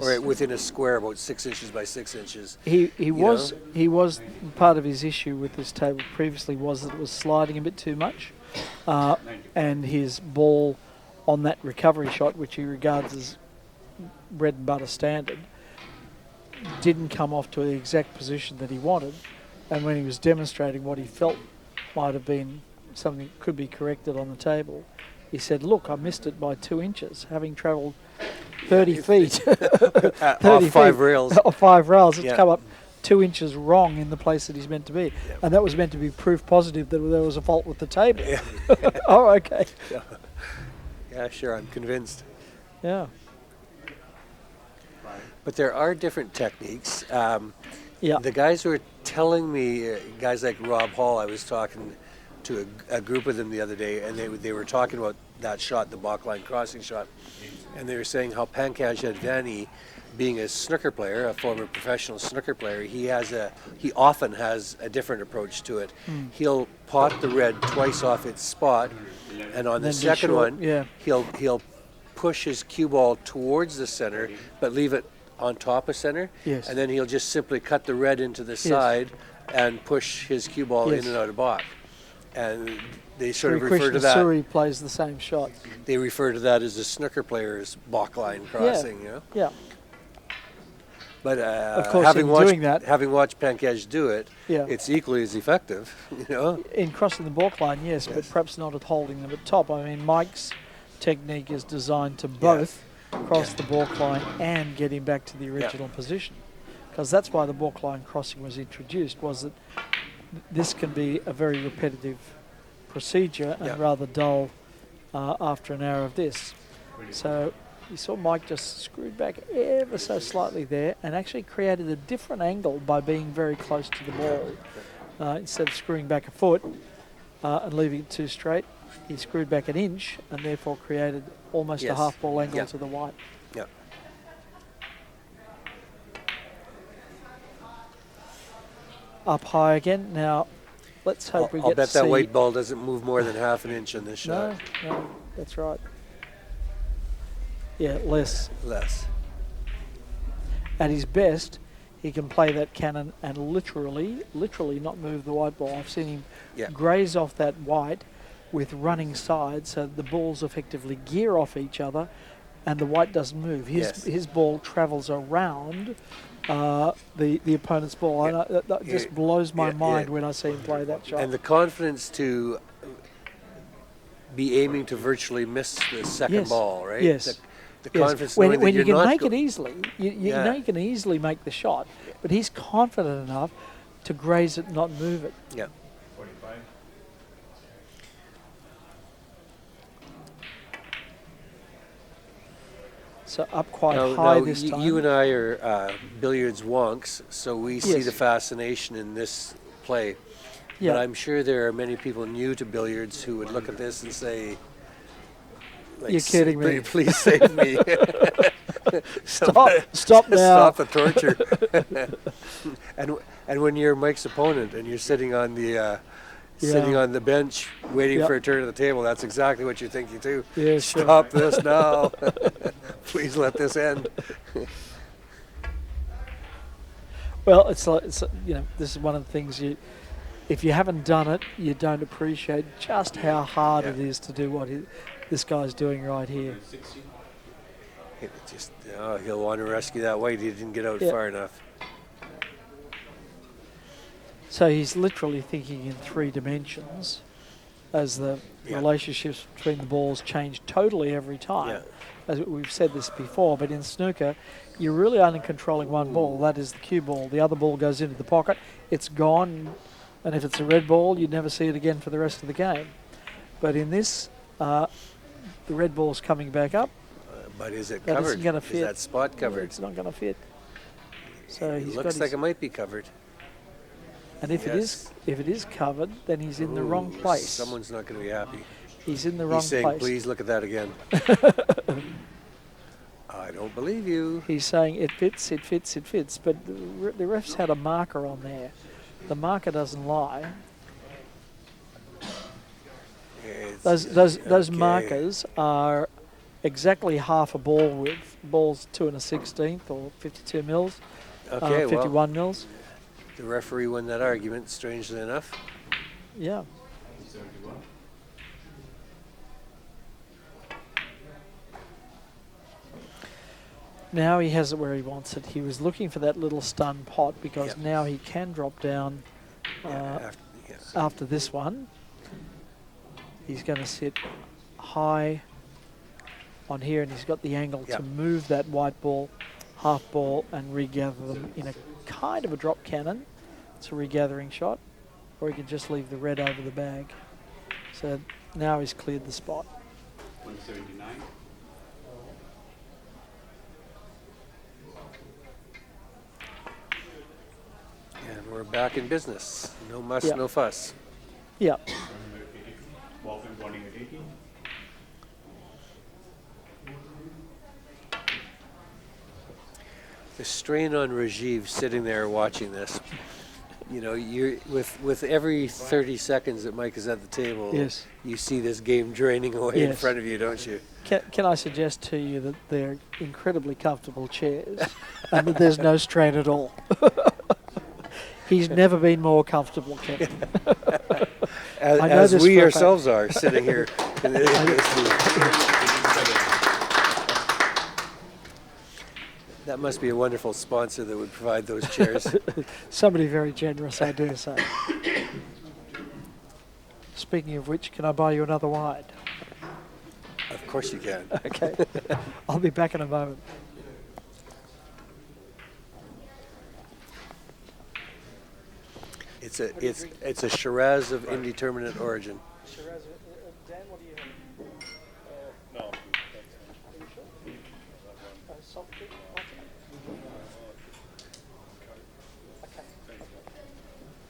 Or within a square about 6 inches by 6 inches. He was part of his issue with this table previously was that it was sliding a bit too much, and his ball on that recovery shot, which he regards as bread and butter standard, didn't come off to the exact position that he wanted. And when he was demonstrating what he felt might have been something that could be corrected on the table, he said, "Look, I missed it by 2 inches, having travelled 30 feet, 30 5 rails, or 5 rails. It's come up 2 inches wrong in the place that he's meant to be, and that was meant to be proof positive that there was a fault with the table." Oh, okay. Yeah, sure, I'm convinced. Yeah. But there are different techniques. Yeah. The guys were telling me, guys like Rob Hall, I was talking to a group of them the other day, and they were talking about that shot, the Baulk line crossing shot, and they were saying how Pankaj Advani, being a snooker player, a former professional snooker player, he often has a different approach to it. He'll pot the red twice off its spot, and on the second one, he'll push his cue ball towards the center, but leave it on top of center, and then he'll just simply cut the red into the side and push his cue ball in and out of Baulk. And they sort of refer to that. Suri plays the same shot. They refer to that as a snooker player's Baulk line crossing, you know. Yeah. But of course, having watched Pankaj do it, Yeah. it's equally as effective, you know. In crossing the Baulk line, yes, but perhaps not at holding them at top. I mean, Mike's technique is designed to both cross the Baulk line and get him back to the original position, because that's why the Baulk line crossing was introduced, was that this can be a very repetitive procedure and rather dull after an hour of this. So you saw Mike just screwed back ever so slightly there and actually created a different angle by being very close to the ball. Instead of screwing back a foot and leaving it too straight, he screwed back an inch and therefore created almost a half ball angle to the white. Yeah. Up high again. Now, let's hope we get to see... I'll bet that white ball doesn't move more than half an inch in this shot. No, that's right. Yeah, less. At his best, he can play that cannon and literally not move the white ball. I've seen him graze off that white with running sides, so the balls effectively gear off each other and the white doesn't move. His ball travels around the opponent's ball. That just blows my mind when I see him play that shot. And the confidence to be aiming to virtually miss the second ball, right? Yes. The confidence when that you can make it easily, you know you can easily make the shot, but he's confident enough to graze it and not move it. Yeah. 45. So up quite high this time. You and I are billiards wonks, so we see the fascination in this play. Yeah. But I'm sure there are many people new to billiards who would look at this and say, "You're kidding me. Please save me." Stop now. Stop the torture. and when you're Mike's opponent and you're sitting on the sitting on the bench waiting for a turn at the table, that's exactly what you're thinking too. Yeah, sure. Stop this now. Please let this end. Well, it's this is one of the things if you haven't done it, you don't appreciate just how hard it is to do what this guy's doing right here. He'll want to rescue that white. He didn't get out far enough. So he's literally thinking in 3 dimensions as the relationships between the balls change totally every time. Yeah. As we've said this before, but in snooker, you're really only controlling one ball. That is the cue ball. The other ball goes into the pocket. It's gone. And if it's a red ball, you'd never see it again for the rest of the game. But in this, the red ball's coming back up. But is it That covered? isn't gonna fit. Is that spot covered? It's not going to fit. So It he's looks got like it might be covered. and if it is covered, then he's in the wrong place. Someone's not going to be happy. He's in the wrong He's saying, place. please look at that again. I don't believe you. He's saying it fits, it fits, it fits. But the ref's had a marker on there. The marker doesn't lie. Those markers are exactly half a ball width. Ball's 2 1/16 or 52 mils. Okay, 51 mils. The referee won that argument, strangely enough. Yeah. Now he has it where he wants it. He was looking for that little stun pot because now he can drop down after this one. He's going to sit high on here, and he's got the angle to move that white ball, half ball, and regather them in a kind of a drop cannon. It's a regathering shot, or he can just leave the red over the bag. So now he's cleared the spot. 179. And we're back in business. No muss, no fuss. Yeah. Baulk is bowling at 80. The strain on Raajeev sitting there watching this. You know, you're with every 30 seconds that Mike is at the table, you see this game draining away in front of you, don't you? Can I suggest to you that they're incredibly comfortable chairs and that there's no strain at all? He's never been more comfortable, Kevin. as we ourselves are sitting here. That must be a wonderful sponsor that would provide those chairs. Somebody very generous, I dare say. Speaking of which, can I buy you another wine? Of course you can. Okay. I'll be back in a moment. It's a Shiraz of indeterminate origin. Shiraz, Dan, what do you have? No. Are you sure? Soft drink? Okay.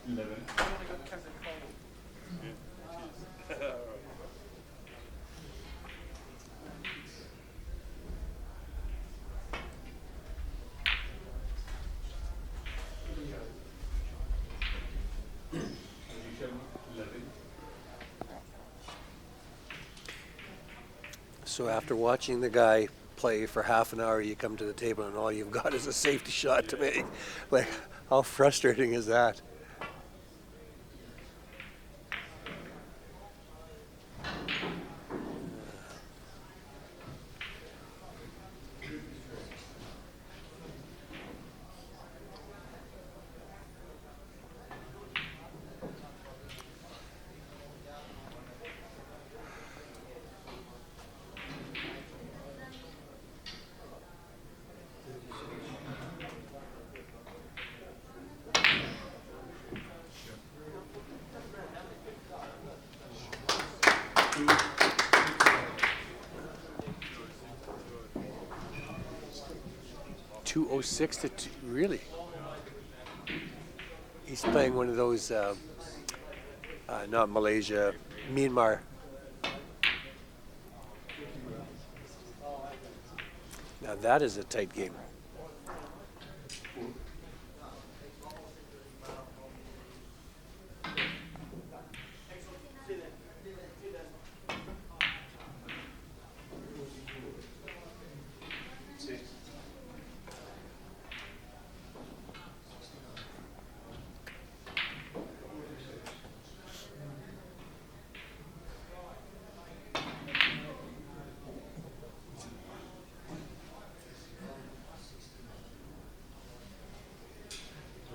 11. So after watching the guy play for half an hour, you come to the table and all you've got is a safety shot to make. Like, how frustrating is that? .206 to really? He's playing one of those, not Malaysia, Myanmar. Now that is a tight game.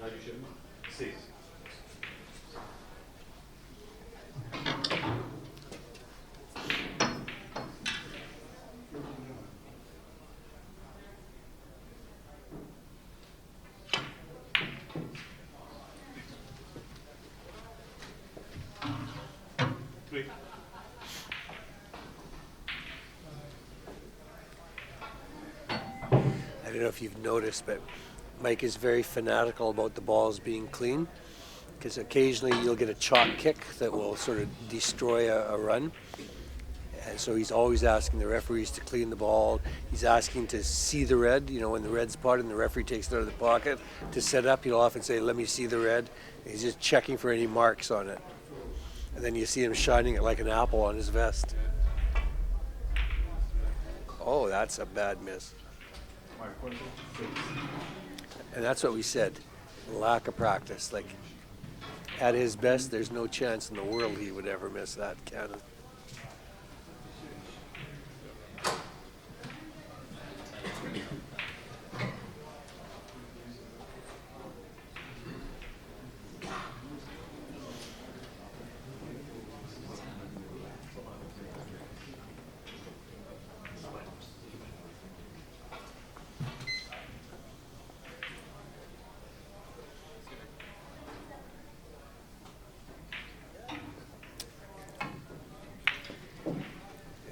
Raju Sharma, 6. Three. I don't know if you've noticed, but Mike is very fanatical about the balls being clean, because occasionally you'll get a chalk kick that will sort of destroy a run. And so he's always asking the referees to clean the ball. He's asking to see the red, you know, when the red's spotted and the referee takes it out of the pocket to set up, he'll often say, let me see the red. And he's just checking for any marks on it. And then you see him shining it like an apple on his vest. Oh, that's a bad miss. And that's what we said, lack of practice. Like, at his best, there's no chance in the world he would ever miss that cannon.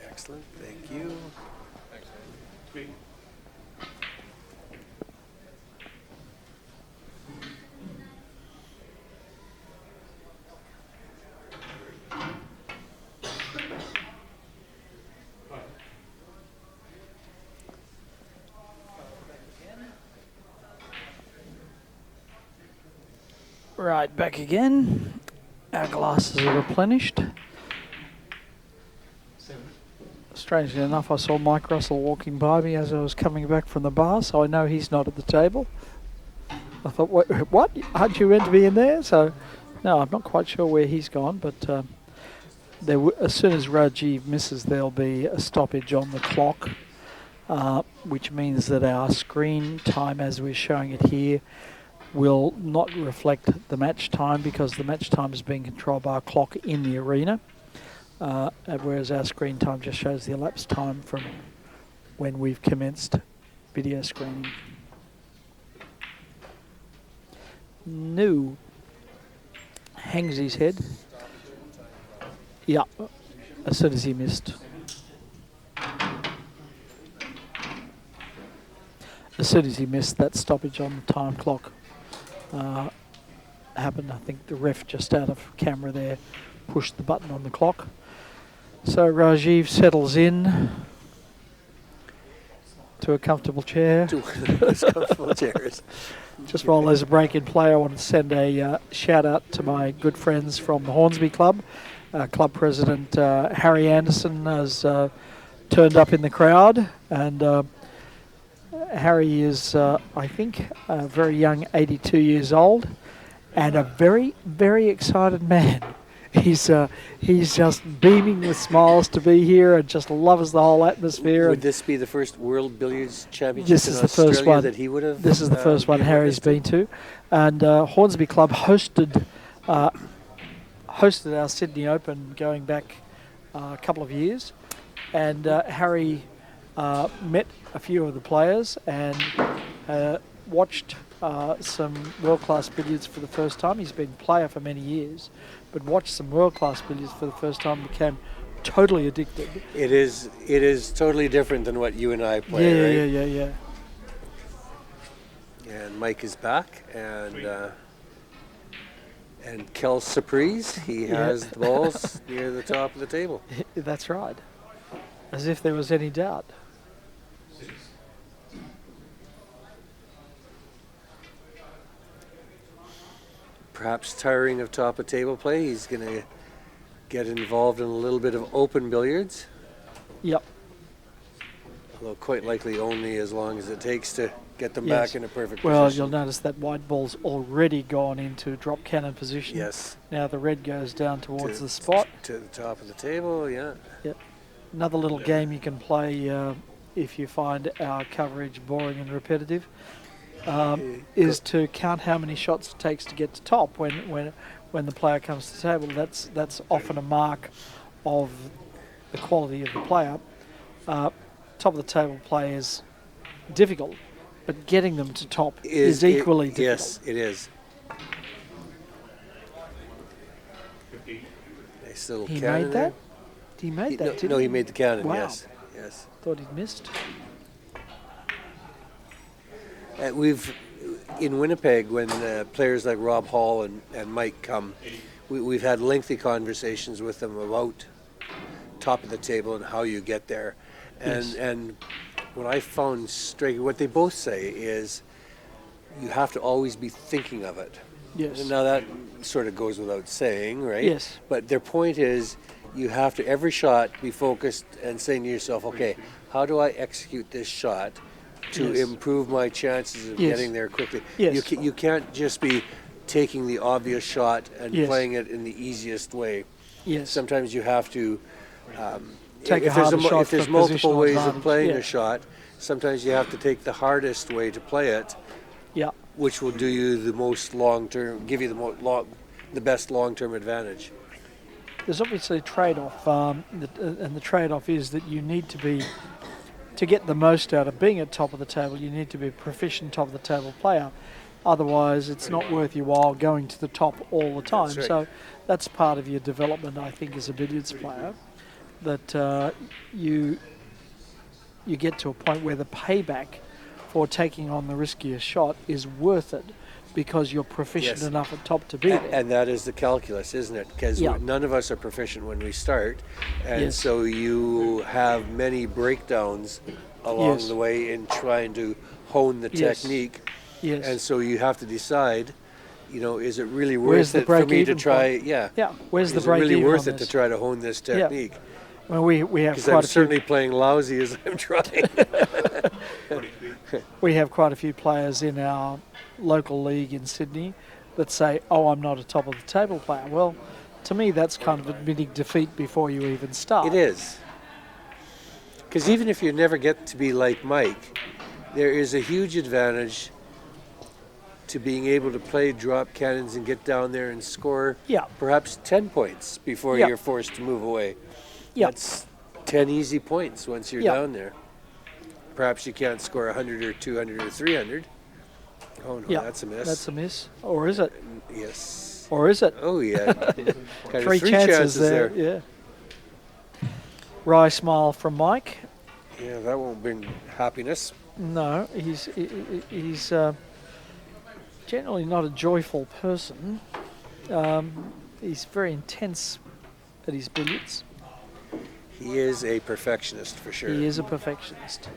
Excellent, thank you. Three. Right, back again. Our glasses are replenished. Strangely enough, I saw Mike Russell walking by me as I was coming back from the bar, so I know he's not at the table. I thought, what? Aren't you meant to be in there? So, no, I'm not quite sure where he's gone, but as soon as Raajeev misses, there'll be a stoppage on the clock, which means that our screen time, as we're showing it here, will not reflect the match time, because the match time is being controlled by a clock in the arena. Whereas our screen time just shows the elapsed time from when we've commenced video screening. No. Hangs his head. Yeah, as soon as he missed. As soon as he missed, that stoppage on the time clock happened. I think the ref, just out of camera there, pushed the button on the clock. So Raajeev settles in to a comfortable chair. To those comfortable chairs. Just while there's a break in play, I want to send a shout out to my good friends from the Hornsby Club. Club President Harry Anderson has turned up in the crowd, and Harry is, I think, a very young 82 years old and a very, very excited man. He's just beaming with smiles to be here and just loves the whole atmosphere. Would this be the first World Billiards Championship This is in the Australia first one that he would have? This is the first one Harry's been to. And Hornsby Club hosted our Sydney Open going back a couple of years. And Harry met a few of the players and watched some world-class billiards for the first time. He's been a player for many years, but watched some world-class billiards for the first time, became totally addicted. It is totally different than what you and I play, right? Yeah. And Mike is back, and Kel's surprise, he has the balls near the top of the table. That's right. As if there was any doubt. perhaps tiring of top of table play, he's going to get involved in a little bit of open billiards. Yep. Although quite likely only as long as it takes to get them Yes. back in a perfect Well, position. you'll notice that white ball's already gone into drop cannon position. Yes. Now the red goes down towards To- the spot. To the top of the table, yeah. Another little game you can play if you find our coverage boring and repetitive is to count how many shots it takes to get to top when the player comes to the table. That's often a mark of the quality of the player. Top of the table play is difficult, but getting them to top is equally difficult. Yes, it is. 50. Nice little He cannon made there. that? He made that, didn't No, he? he made the cannon, Wow. yes. Yes. Thought he'd missed. We've, in Winnipeg, when players like Rob Hall and Mike come, we've had lengthy conversations with them about top of the table and how you get there. Yes. And what I found striking, what they both say is you have to always be thinking of it. Yes. Now that sort of goes without saying, right? Yes. But their point is you have to, every shot, be focused and saying to yourself, okay, how do I execute this shot to Yes. improve my chances of Yes. getting there quickly? Yes. You can't just be taking the obvious shot and Yes. playing it in the easiest way. Yes. Sometimes you have to Take a if there's harder shot if there's for multiple positional ways advantage, of playing yeah. a shot, sometimes you have to take the hardest way to play it, Yeah. which will do you the most long-term, give you the best long-term advantage. There's obviously a trade-off, and the trade-off is that you need to get the most out of being at top of the table, you need to be a proficient top of the table player. Otherwise, it's not worth your while going to the top all the time. That's right. So that's part of your development, I think, as a billiards player, that you get to a point where the payback for taking on the riskier shot is worth it because you're proficient Yes. enough at top to be there. And that is the calculus, isn't it? Because Yeah. none of us are proficient when we start, and Yes. so you have many breakdowns along Yes. the way in trying to hone the Yes. technique. Yes. And so you have to decide, is it really Where's worth the it for me to break-even try? point? Yeah. Yeah, where's the Is it really break-even worth on it to this? try to hone this Yeah. technique? Well, we have Because quite I'm a few. certainly playing lousy as I'm trying. 43. We have quite a few players in our local league in Sydney that say, "Oh, I'm not a top of the table player." Well, to me, that's kind of admitting defeat before you even start. It is. Because even if you never get to be like Mike, there is a huge advantage to being able to play drop cannons and get down there and score Yeah. perhaps 10 points before Yeah. you're forced to move away. Yeah. That's 10 easy points once you're Yeah. down there. Perhaps you can't score 100 or 200 or 300. Oh no, Yeah, that's a miss. That's a miss, or is it? Yes. Or is it? Oh yeah. Kind of Three chances there. Yeah. Wry smile from Mike. Yeah, that won't bring happiness. No, he's generally not a joyful person. He's very intense at his billiards. He is a perfectionist for sure. He is a perfectionist,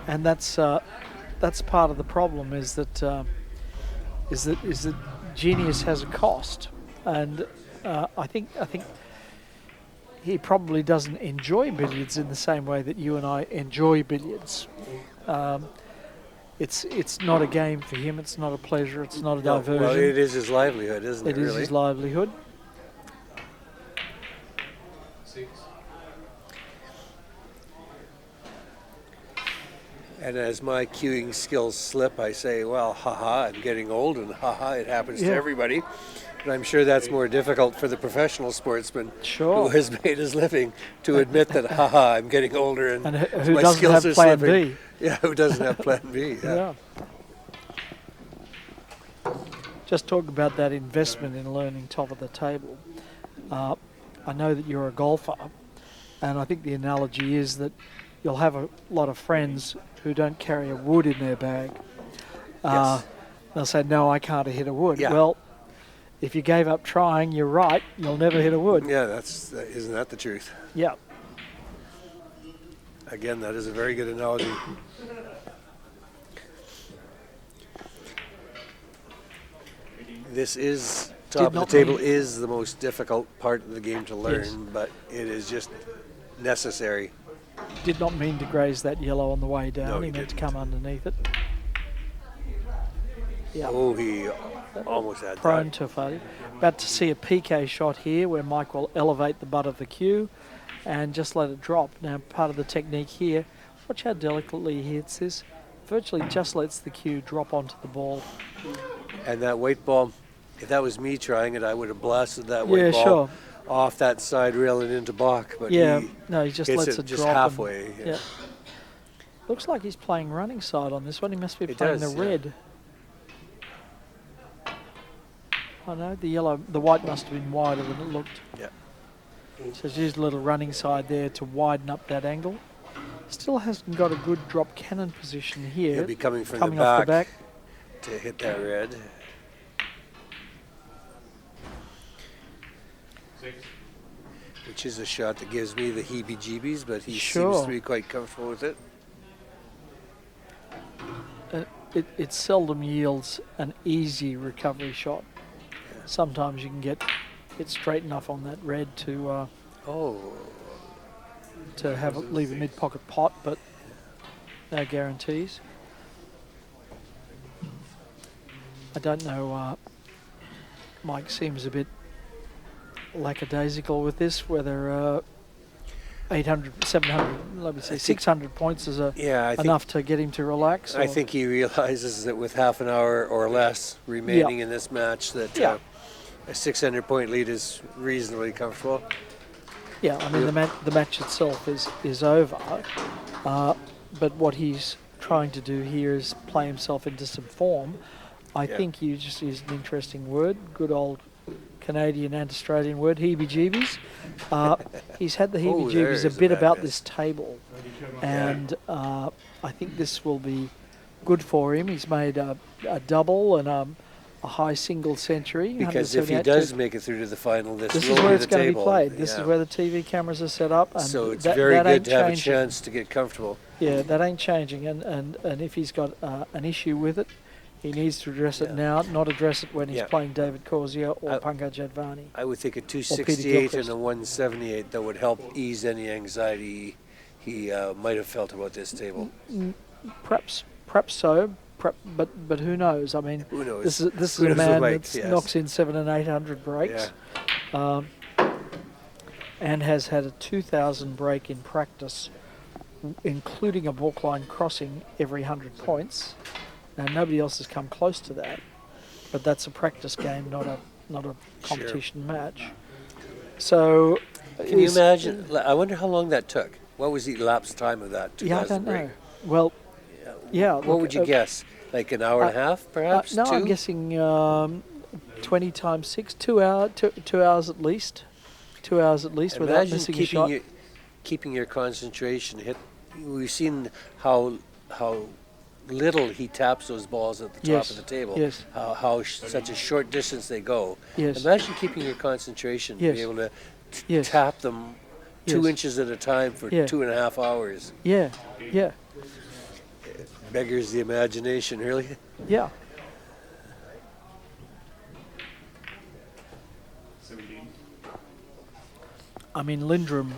and that's part of the problem. Is that genius has a cost, and I think he probably doesn't enjoy billiards in the same way that you and I enjoy billiards. It's not a game for him. It's not a pleasure. It's not a No, diversion. well, it is his livelihood, isn't it? It is really? his livelihood. 6. And as my cueing skills slip, I say, well, haha, I'm getting old, and haha, it happens to Yeah. everybody. But I'm sure that's more difficult for the professional sportsman Sure. who has made his living to admit that, haha, I'm getting older and, And who my doesn't skills have are plan slipping. B. Yeah, who doesn't have plan B? Yeah. Just talk about that investment in learning top of the table. I know that you're a golfer, and I think the analogy is that you'll have a lot of friends who don't carry a wood in their bag. Yes. They'll say, "No, I can't hit a wood." Yeah. Well, if you gave up trying, you're right. You'll never hit a wood. Yeah, isn't that the truth? Yeah. Again, that is a very good analogy. This is Did top of the not table mean- is the most difficult part of the game to learn, Yes. but it is just necessary. Did not mean to graze that yellow on the way down. No, he he meant to didn't. come underneath it. Yeah. Oh, he almost had Prone that. to failure. About to see a PK shot here where Mike will elevate the butt of the cue and just let it drop. Now, part of the technique here, watch how delicately he hits this. Virtually just lets the cue drop onto the ball. And that white ball, if that was me trying it, I would have blasted that white Yeah, ball sure. off that side rail and into Baulk. But Yeah, he no, he just hits lets it it just drop. halfway. And, yeah. Looks like he's playing running side on this one. He must be It playing does, the yeah. red. I know, the white must have been wider than it looked. Yeah. So he's used a little running side there to widen up that angle. Still hasn't got a good drop cannon position here. He'll be coming from coming the off the back back. to hit that red. 6. Which is a shot that gives me the heebie-jeebies, but he Sure. seems to be quite comfortable with it. It seldom yields an easy recovery shot. Sometimes you can get it straight enough on that red to have it leave a mid-pocket pot, but no guarantees. I don't know. Mike seems a bit lackadaisical with this. Whether 800, 700, let me say 600 points is Yeah, I think enough to get him to relax. I or- think he realizes that with half an hour or less remaining in this match, that Yeah. a 600-point lead is reasonably comfortable. Yeah, I mean the match itself is over, but what he's trying to do here is play himself into some form. I think you just used an interesting word, good old Canadian and Australian word, heebie-jeebies. He's had the heebie-jeebies there's a a bit bad about miss. this table, and I think this will be good for him. He's made a double and a high single century. Because if he 178 does to- make it through to the final, this this will is where be it's the going to be table. played. This Yeah. is where the TV cameras are set up. And So it's that, very that good ain't to have a changing. chance to get comfortable. Yeah, that ain't changing. And if he's got an issue with it, he needs to address it now, not address it when he's Yeah. playing David Corsia or I- Pankaj Advani. I would think a Peter 268 and Gilchrist. a 178 that would help ease any anxiety he might have felt about this table. Perhaps so. But who knows? I mean, Who knows? this is Who a knows man with Mike, that yes. knocks in 700 and 800 breaks, and has had a 2,000 break in practice, including a balk line crossing every 100 points. Now nobody else has come close to that, but that's a practice game, not a competition match. So, Can you imagine? I wonder how long that took. What was the elapsed time of that? Yeah, I 2000 don't break? know. Well, yeah. What would you guess? Like an hour and a half, perhaps? No, 2? I'm guessing 20 times 6, 2 hours at least. 2 hours at least without Imagine missing a shot. keeping your concentration. We've seen how little he taps those balls at the top Yes, of the table. yes. Such a short distance they go. Yes. Imagine keeping your concentration, Yes. be able to Yes. tap them 2 Yes. inches at a time for Yeah. 2.5 hours. Yeah, yeah, Beggars the imagination, really. yeah. 17. I mean, Linndrum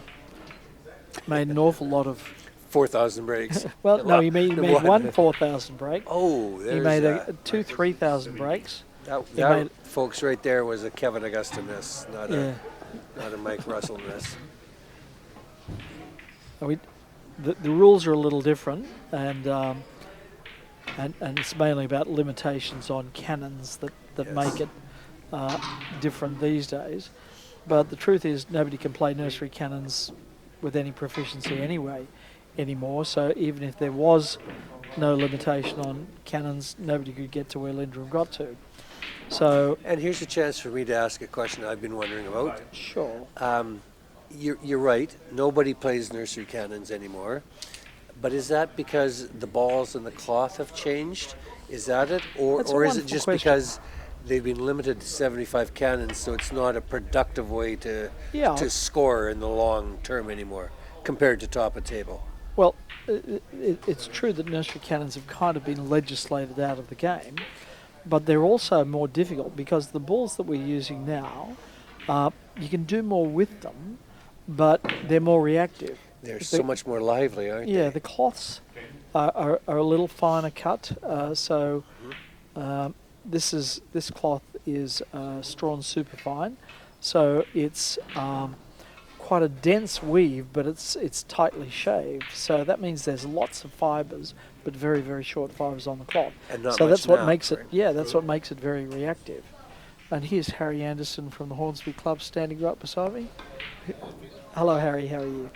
made an awful lot of. 4,000 breaks. Well, no, he made one 4,000 break. Oh, there's He made that. 2 3,000 breaks. That, he that made- folks, right there was a Kevin Augusta miss, not Yeah. a Mike Russell miss. The rules are a little different, and it's mainly about limitations on cannons that Yes. make it different these days. But the truth is, nobody can play nursery cannons with any proficiency anymore. So even if there was no limitation on cannons, nobody could get to where Linndrum got to. So And here's a chance for me to ask a question I've been wondering about. sure, You're right. Nobody plays nursery cannons anymore. But is that because the balls and the cloth have changed? Is that it? That's a Or is it wonderful just question. because they've been limited to 75 cannons, so it's not a productive way to score in the long term anymore compared to top of table? well, it's true that nursery cannons have kind of been legislated out of the game, but they're also more difficult because the balls that we're using now, you can do more with them, but they're more reactive. They're so much more lively, aren't Yeah, they? the cloths are a little finer cut, so this cloth is strawn super fine, so it's quite a dense weave, but it's tightly shaved. So that means there's lots of fibres, but very, very short fibres on the cloth. And not So much that's what nap, makes right? it. Yeah, that's what makes it very reactive. And here's Harry Anderson from the Hornsby Club standing right beside me. Hello, Harry. How are you?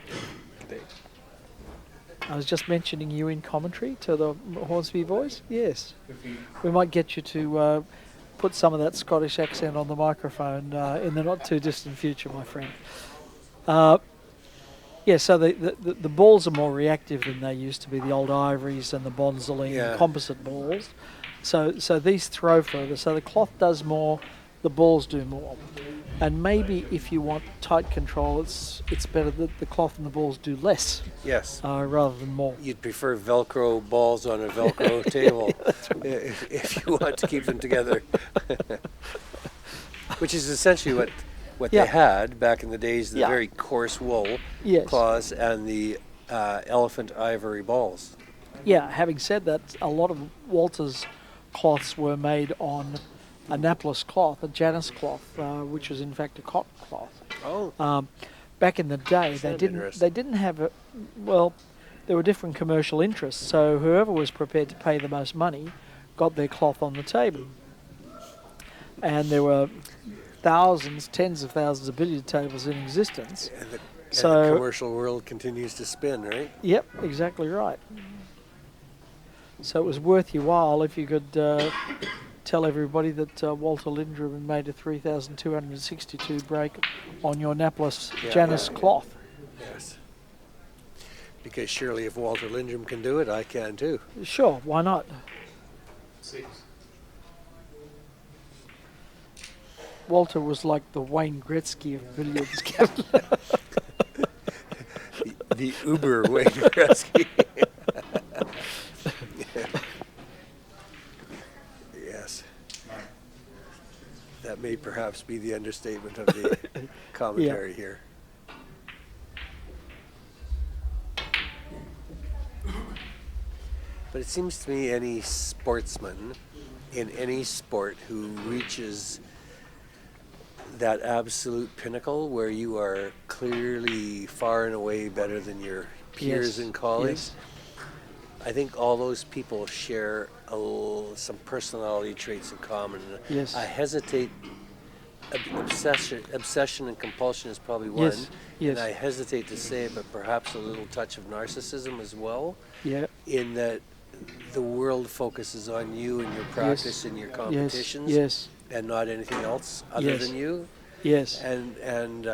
I was just mentioning you in commentary to the Hornsby boys. Yes, we might get you to put some of that Scottish accent on the microphone in the not too distant future, my friend. Yeah, so the balls are more reactive than they used to be, the old ivories and the Bonzoline composite balls. So these throw further, so the cloth does more, the balls do more. And maybe if you want tight control, it's better that the cloth and the balls do less Yes. rather than more. You'd prefer Velcro balls on a Velcro table if you want to keep them together. Which is essentially what they had back in the days, the very coarse wool cloths and the elephant ivory balls. Yeah, having said that, a lot of Walter's cloths were made on Annapolis cloth, a Janus cloth, which was in fact a cotton cloth. Oh. Back in the day, they didn't have there were different commercial interests, so whoever was prepared to pay the most money got their cloth on the table. And there were thousands, tens of thousands of billiard tables in existence. And the commercial world continues to spin, right? Yep, exactly right. So it was worth your while if you could tell everybody that Walter Linndrum had made a 3,262 break on your Annapolis Janus cloth. Yes. Because surely if Walter Linndrum can do it, I can too. Sure, why not? 6. Walter was like the Wayne Gretzky of billiards. the Uber Wayne Gretzky. Yes. That may perhaps be the understatement of the commentary here. But it seems to me any sportsman in any sport who reaches that absolute pinnacle where you are clearly far and away better than your peers and colleagues, I think all those people share some personality traits in common. Yes. I hesitate. Obsession and compulsion is probably one. Yes. And I hesitate to say it, but perhaps a little touch of narcissism as well. Yeah. In that the world focuses on you and your practice and your competitions. Yes. And not anything else other than you. Yes. And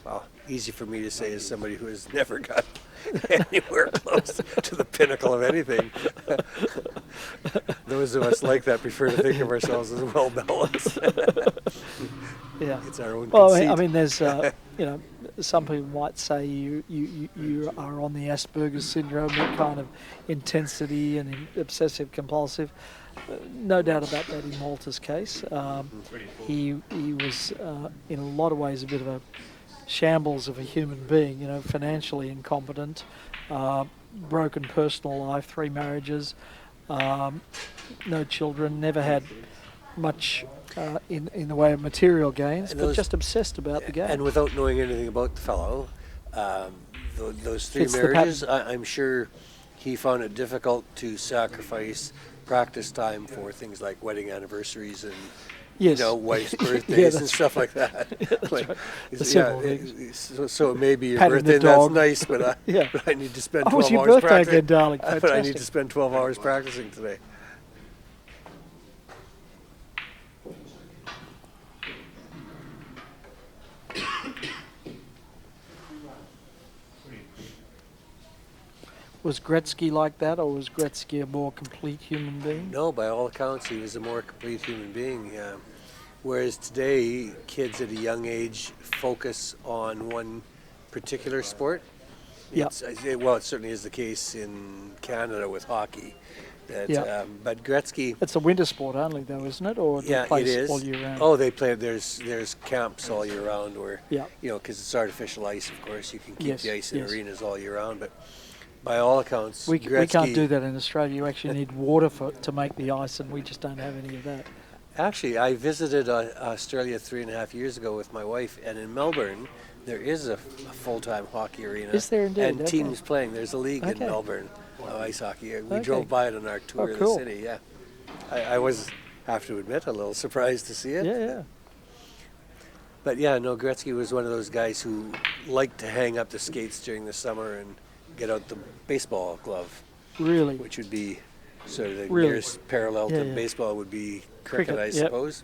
well, easy for me to say as somebody who has never got anywhere close to the pinnacle of anything. Those of us like that prefer to think of ourselves as well balanced. Yeah. It's our own Well, conceit. I mean, there's some people might say you are on the Asperger's syndrome, that kind of intensity and obsessive compulsive. No doubt about that in Walter's case. He was in a lot of ways a bit of a shambles of a human being, financially incompetent, broken personal life, 3 marriages, no children, never had much in the way of material gains, but just obsessed about the game. And without knowing anything about the fellow, those 3 Fits the marriages, I'm sure he found it difficult to sacrifice practice time for things like wedding anniversaries and wife's birthdays and stuff like that. The simple things. So it may be your Patting the birthday, that's dog. nice, but I need to spend 12 Oh, it's your hours birthday practicing. again, darling. But I need Fantastic. to spend 12 hours practicing today. Was Gretzky like that, or was Gretzky a more complete human being? No, by all accounts, he was a more complete human being. Whereas today, kids at a young age focus on one particular sport. Yeah. Well, it certainly is the case in Canada with hockey. That, Yeah. but Gretzky, It's a winter sport only, though, isn't it? Or do yeah, they play it is. all year round? Oh, they play. There's camps all year round where, Yeah. because it's artificial ice. Of course, you can keep Yes, the ice in yes. arenas all year round. But by all accounts, We Gretzky, can't do that in Australia. You actually need water to make the ice, and we just don't have any of that. Actually, I visited Australia 3.5 years ago with my wife, and in Melbourne, there is a full-time hockey arena. Is there indeed? And Okay. teams playing. There's a league in Okay. Melbourne of ice hockey. We Okay. drove by it on our tour of cool. the city. Yeah, I was, have to admit, a little surprised to see it. Yeah. But yeah, no, Gretzky was one of those guys who liked to hang up the skates during the summer and get out the baseball glove, Really. which would be sort of the Really? nearest parallel to Yeah. baseball would be cricket, I Yep. suppose.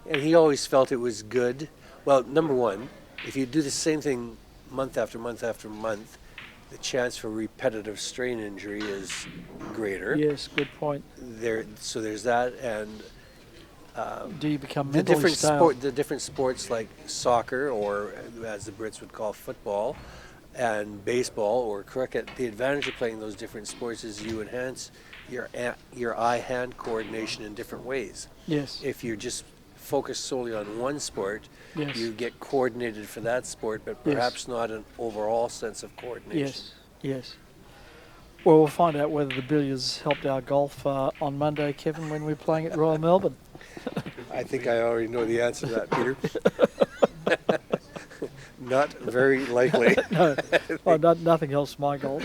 And he always felt it was good. Well, number one, if you do the same thing month after month after month, the chance for repetitive strain injury is greater. Yes, good point. So there's that, and Do you become the mentally different stale? the different sports like soccer, or as the Brits would call football, and baseball or cricket. The advantage of playing those different sports is you enhance your eye-hand coordination in different ways. Yes. If you're just focused solely on one sport, Yes. you get coordinated for that sport, but Yes. perhaps not an overall sense of coordination. Yes. Well, we'll find out whether the billiards helped our golf on Monday, Kevin, when we're playing at Royal Melbourne. I think I already know the answer to that, Peter. Not very likely. No, nothing else my golf.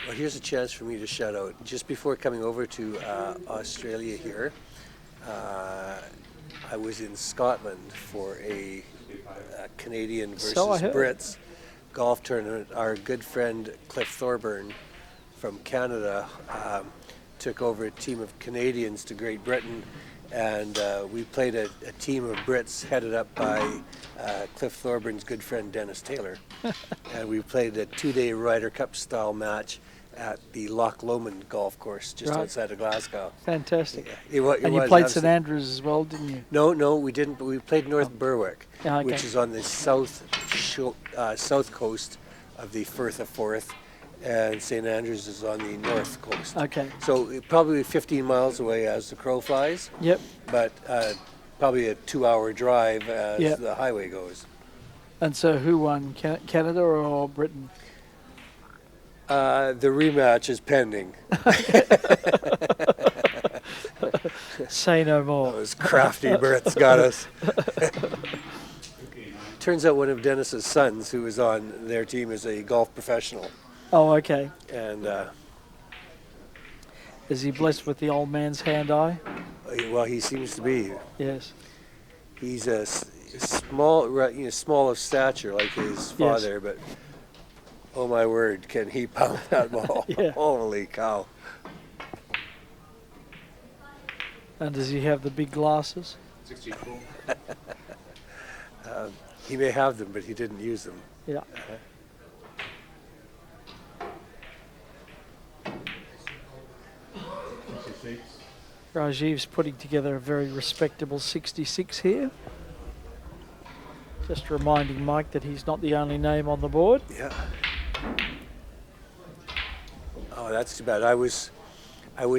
Well, here's a chance for me to shout out. Just before coming over to Australia here, I was in Scotland for a Canadian versus So I heard. Brits golf tournament. Our good friend Cliff Thorburn from Canada took over a team of Canadians to Great Britain, and we played a team of Brits headed up by Cliff Thorburn's good friend Dennis Taylor. And we played a 2-day Ryder Cup style match at the Loch Lomond golf course just Right. outside of Glasgow. Fantastic. It And you played St Andrews as well, didn't you? No, we didn't. But we played North Berwick, Okay. which is on the south coast of the Firth of Forth, and St Andrews is on the north coast. Okay. So probably 15 miles away as the crow flies, Yep. but probably a 2-hour drive as Yep. the highway goes. And so who won, Canada or Britain? The rematch is pending. Say no more. Those crafty Brits got us. Turns out one of Dennis's sons, who was on their team, is a golf professional, Oh, okay. and Is he blessed with the old man's hand-eye? well, he seems to be. Yes. He's a small of stature like his father, but oh my word, can he pound that ball? Yeah. Holy cow! And does he have the big glasses? 64. He may have them, but he didn't use them. Yeah. Raajeev's putting together a very respectable 66 here. Just reminding Mike that he's not the only name on the board. Yeah. Oh, that's too bad. I was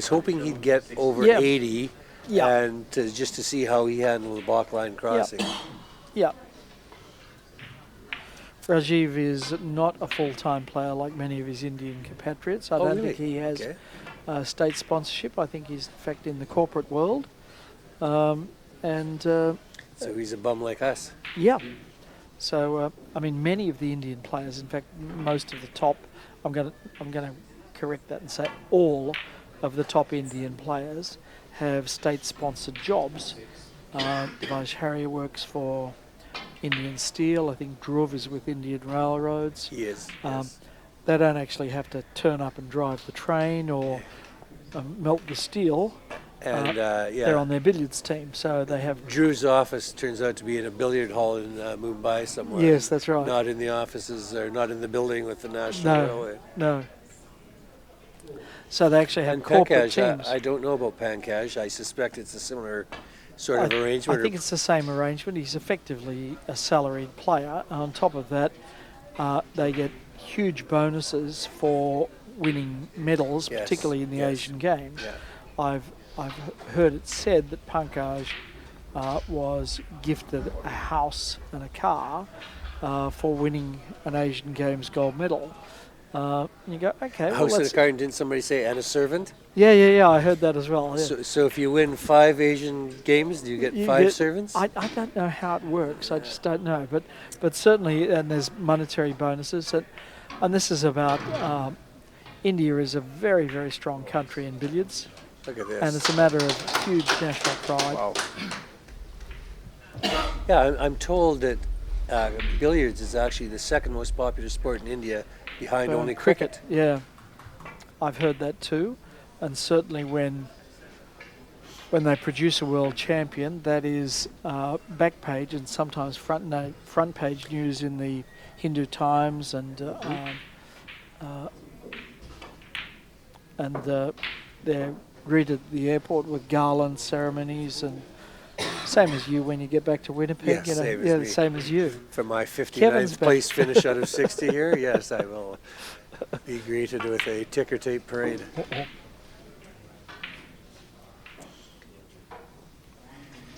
hoping he'd get over Yeah. 80, Yeah. and just to see how he handled the Baulk line crossing. Yeah. Raajeev is not a full-time player like many of his Indian compatriots. I Oh, don't really? think he has Okay. state sponsorship. I think he's in fact in the corporate world. So he's a bum like us. Yeah. So I mean, many of the Indian players, in fact, most of the top. I'm going to correct that and say all of the top Indian players have state-sponsored jobs. Vaj Harrier works for Indian Steel. I think Dhruv is with Indian Railroads. He is. Yes. They don't actually have to turn up and drive the train or melt the steel. And They're on their billiards team, so they have. Drew's office turns out to be in a billiard hall in Mumbai somewhere. Yes, that's right. Not in the offices, or not in the building with the National Railway. No. So they actually have And corporate Pankaj, teams. I don't know about Pankaj. I suspect it's a similar sort of arrangement? I think it's the same arrangement. He's effectively a salaried player. On top of that, they get huge bonuses for winning medals, Yes, particularly in the yes. Asian Games. Yeah. I've heard it said that Pankaj was gifted a house and a car for winning an Asian Games gold medal. You go, okay, well, House and a that's, car, and didn't somebody say and a servant? yeah, I heard that as well. Yeah. So if you win 5 Asian Games, do you get You 5 get- servants? I don't know how it works. I just don't know. But certainly, and there's monetary bonuses. And this is about India is a very, very strong country in billiards. Look at this. And it's a matter of huge national pride. Wow. Yeah, I'm told that billiards is actually the second most popular sport in India, behind only cricket. Yeah, I've heard that too. And certainly when they produce a world champion, that is back page and sometimes front page news in the Hindu Times and they're greeted at the airport with garland ceremonies and same as you when you get back to Winnipeg. Yeah, you know, same as yeah, me. same as you. For my Kevin's 59th back. place finish out of 60 here, yes, I will be greeted with a ticker tape parade.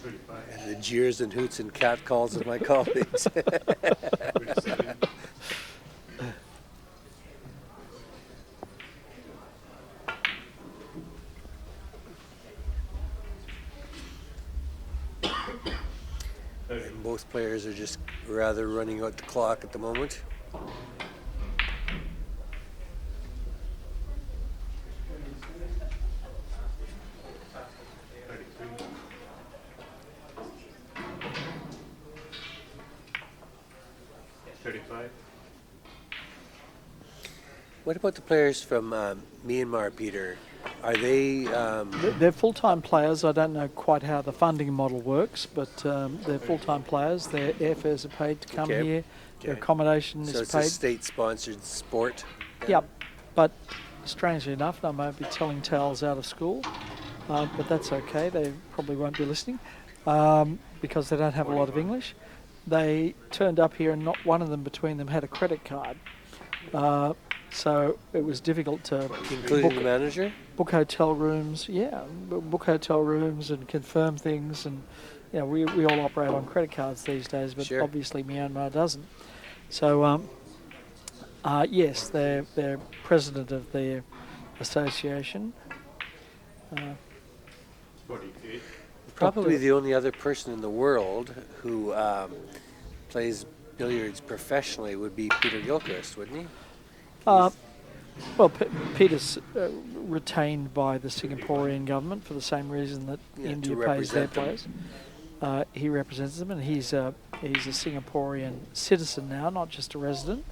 And the jeers and hoots and catcalls of my colleagues. 27. And both players are just rather running out the clock at the moment. What about the players from Myanmar, Peter? Are they? They're full-time players. I don't know quite how the funding model works, but they're full-time players. Their airfares are paid to come Okay. here. Their Okay. accommodation So is it's paid. a state-sponsored sport. Yep. But strangely enough, I might be telling tales out of school, but that's okay. They probably won't be listening because they don't have a lot of English. They turned up here and not one of them between them had a credit card. So it was difficult to Including the manager? book hotel rooms, book hotel rooms and confirm things. And we all operate on credit cards these days, but Sure. obviously Myanmar doesn't. So yes, they're president of their association. 48. Probably the only other person in the world who plays billiards professionally would be Peter Gilchrist, wouldn't he? Well, Peter's retained by the Singaporean government for the same reason that Yeah, India to pays their represent players. He represents them, and he's a Singaporean citizen now, not just a resident.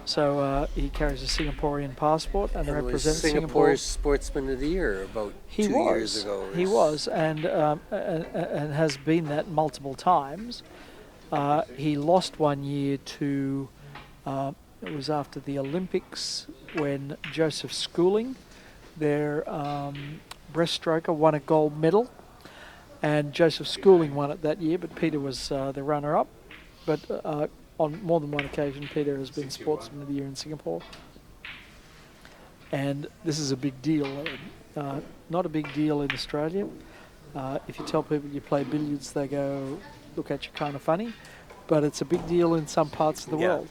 So he carries a Singaporean passport and And was represents Singapore's Singapore. Sportsman of the Year about He 2 was. years ago. He was, and has been that multiple times. He lost one year to. It was after the Olympics when Joseph Schooling, their breaststroker, won a gold medal. And Joseph Schooling won it that year, but Peter was the runner-up. But on more than one occasion, Peter has been Sportsman of the Year in Singapore. And this is a big deal. Not a big deal in Australia. If you tell people you play billiards, they go, look at you kind of funny. But it's a big deal in some parts of the Yeah. world.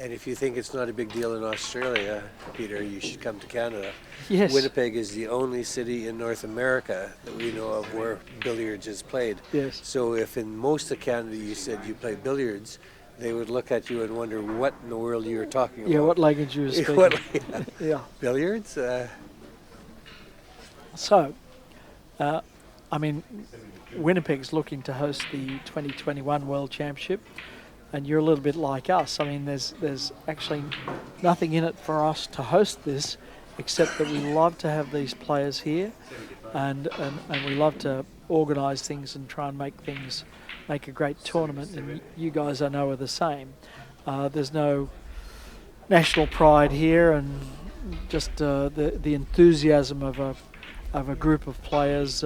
And if you think it's not a big deal in Australia, Peter, you should come to Canada. Yes. Winnipeg is the only city in North America that we know of where billiards is played. Yes. So if in most of Canada you said you play billiards, they would look at you and wonder what in the world you were talking about. Yeah, what language you were speaking. What- Yeah. billiards? So, Winnipeg's looking to host the 2021 World Championship, and you're a little bit like us. I mean, there's actually nothing in it for us to host this, except that we love to have these players here, and we love to organise things and try and make a great tournament. And you guys, I know, are the same. There's no national pride here, and just the enthusiasm of of a group of players.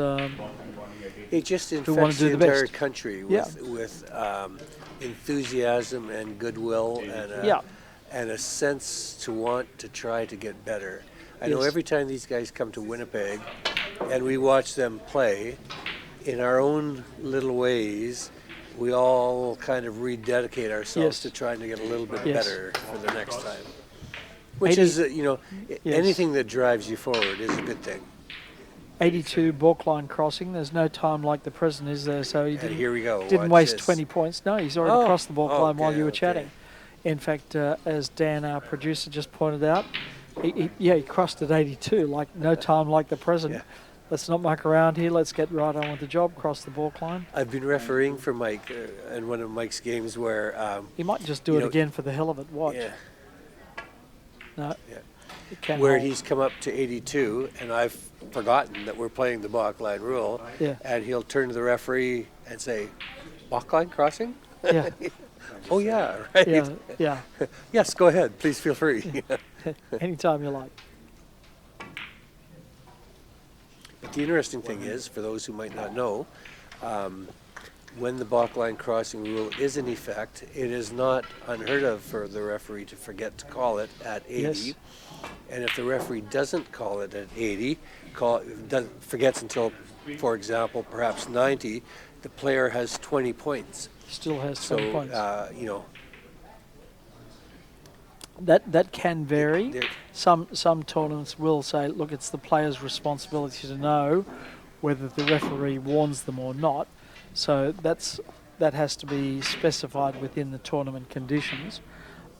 It just who wanna infects do the the entire best. country Yeah. with enthusiasm and goodwill Yeah. and a sense to want to try to get better. I know Yes. every time these guys come to Winnipeg and we watch them play, in our own little ways, we all kind of rededicate ourselves Yes. to trying to get a little bit Yes. better for the next time. Which 80 is, Yes. anything that drives you forward is a good thing. 82 Baulk line crossing. There's no time like the present, is there? So he And didn't, here we go. didn't Watch waste this. 20 points. No, he's already crossed the Baulk line while you were okay. chatting. In fact, as Dan, our producer, just pointed out, he crossed at 82. Like no time like the present. Yeah. Let's not muck around here. Let's get right on with the job. Cross the Baulk line. I've been refereeing for Mike in one of Mike's games where, He might just do You it know, again for the hell of it. Watch. yeah, No. Yeah. It can where hold. he's come up to 82, and I've forgotten that we're playing the balk line rule, Yeah. and he'll turn to the referee and say, "Balk line crossing? Yeah. Oh yeah, right. Yeah. Yeah. Yes, go ahead. Please feel free." Anytime you like. But the interesting thing is, for those who might not know, when the balk line crossing rule is in effect, it is not unheard of for the referee to forget to call it at 80. Yes. And if the referee doesn't call it at 80, forgets until, for example, perhaps 90, the player has 20 points. Still has So, 20 points. That can vary. there- Some tournaments will say, look, it's the player's responsibility to know whether the referee warns them or not. So that has to be specified within the tournament conditions.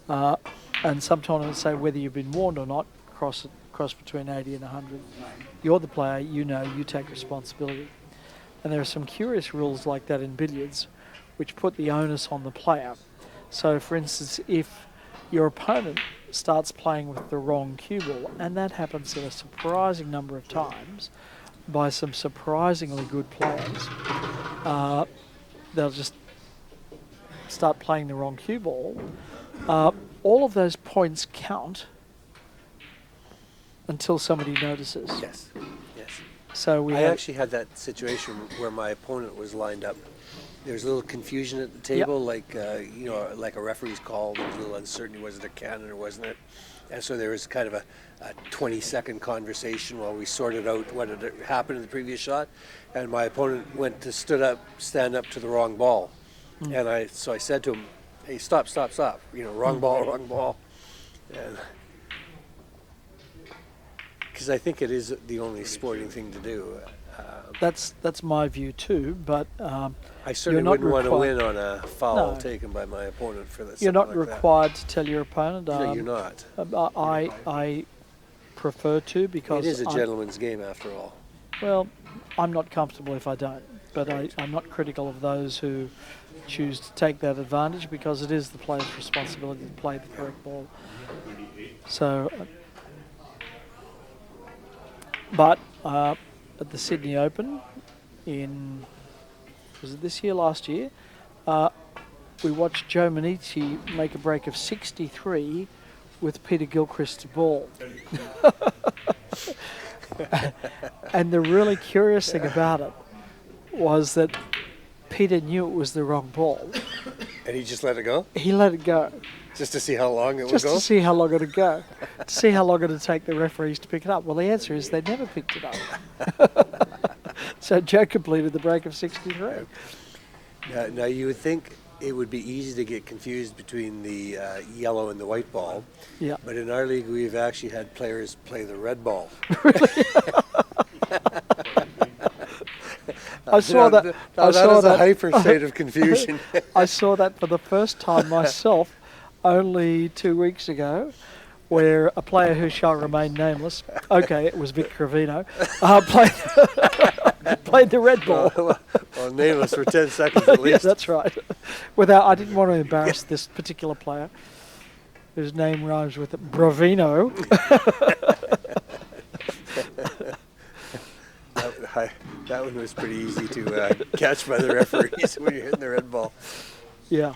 And some tournaments say whether you've been warned or not, cross between 80 and 100. You're the player, you know, you take responsibility. And there are some curious rules like that in billiards which put the onus on the player. So, for instance, if your opponent starts playing with the wrong cue ball, and that happens a surprising number of times by some surprisingly good players, they'll just start playing the wrong cue ball. All of those points count until somebody notices. Yes, yes. So we I have, actually had that situation where my opponent was lined up. There was a little confusion at the table, like like a referee's call. There was a little uncertainty: was it a cannon or wasn't it? And so there was kind of a 20-second conversation while we sorted out what had happened in the previous shot. And my opponent went to stand up to the wrong ball, and I said to him, "Hey, stop! Wrong ball." And because I think it is the only sporting thing to do. that's my view too, but I certainly not wouldn't want to required- win on a foul No. taken by my opponent for this. you're not something like required to tell your opponent. that. No, you're not. I prefer to because It is a I'm- gentleman's game after all. Well, I'm not comfortable if I don't, but I'm not critical of those who choose to take that advantage because it is the player's responsibility to play the correct ball. So, but at the Sydney Open was it this year, last year, we watched Joe Manici make a break of 63 with Peter Gilchrist's ball. And the really curious thing about it was that Peter knew it was the wrong ball. And he just let it go? He let it go, Just to see how long it just would go? to see how long it would go, to see how long it would take the referees to pick it up. Well, the answer is they never picked it up. So Joe completed the break of 63. Now, you would think it would be easy to get confused between the yellow and the white ball. Yeah. But in our league, we've actually had players play the red ball. I saw that. Now, I that saw is a that. hyper state of confusion. I saw that for the first time myself only 2 weeks ago, where a player who shall remain nameless, okay, it was Vic Cravino, played the red ball. Well, nameless for 10 seconds at Yeah, least. that's right. I didn't want to embarrass this particular player, whose name rhymes with Bravino. That one was pretty easy to catch by the referees when you're hitting the red ball. Yeah,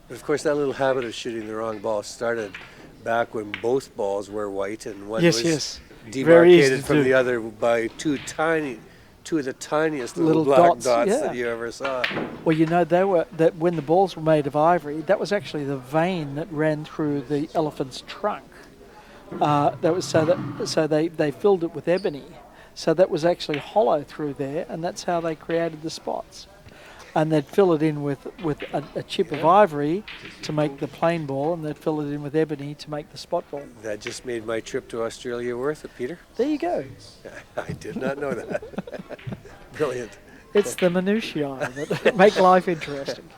But of course, that little habit of shooting the wrong ball started back when both balls were white and one Yes, was yes. very easy demarcated to from do. the other by two of the tiniest little Little black dots, dots yeah. that you ever saw. Well, you know, that when the balls were made of ivory, that was actually the vein that ran through the elephant's trunk. That was so they filled it with ebony, so that was actually hollow through there, and that's how they created the spots. And they'd fill it in with a chip of ivory to make the plain ball, and they'd fill it in with ebony to make the spot ball. That just made my trip to Australia worth it, Peter. There you go. I did not know that. Brilliant. It's the minutiae that make life interesting.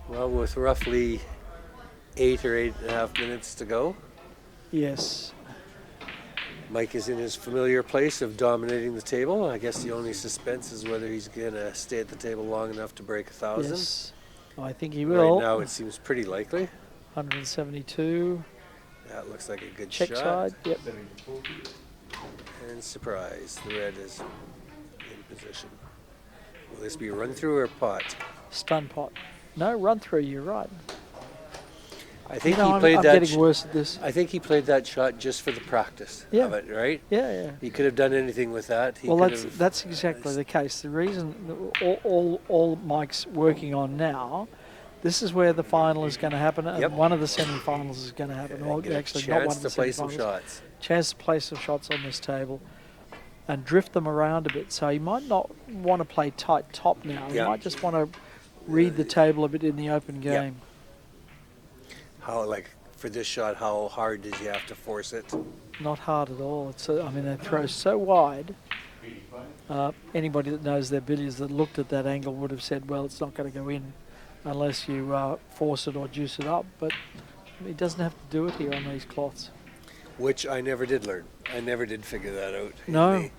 Well, with roughly 8 or 8.5 minutes to go, Yes. Mike is in his familiar place of dominating the table. I guess the only suspense is whether he's going to stay at the table long enough to break 1,000. Yes. I think he will. Right now, it seems pretty likely. 172. That looks like a good Check shot. side. Yep. And surprise, the red is in position. Will this be run through or pot? Stun pot. No, run through. You're right. I think I'm I'm getting worse at this. I think he played that shot just for the practice Yeah. of it, right? Yeah. He could have done anything with that. He Well, could that's have- that's exactly the case. The reason all Mike's working on now, this is where the final is going to happen, and Yep. one of the semi-finals is going to happen. Or get a actually, not one chance of the to play some semi-finals. shots. Chance to play some shots on this table, and drift them around a bit. So he might not want to play tight top now. He Yeah. might just want to read the table a bit in the open Yeah. game. How, like, for this shot, how hard did you have to force it? Not hard at all. It's I mean, they throw so wide. Anybody that knows their billiards that looked at that angle would have said, well, it's not going to go in unless you force it or juice it up. But he doesn't have to do it here on these cloths. Which I never did learn. I never did figure that out. No. In the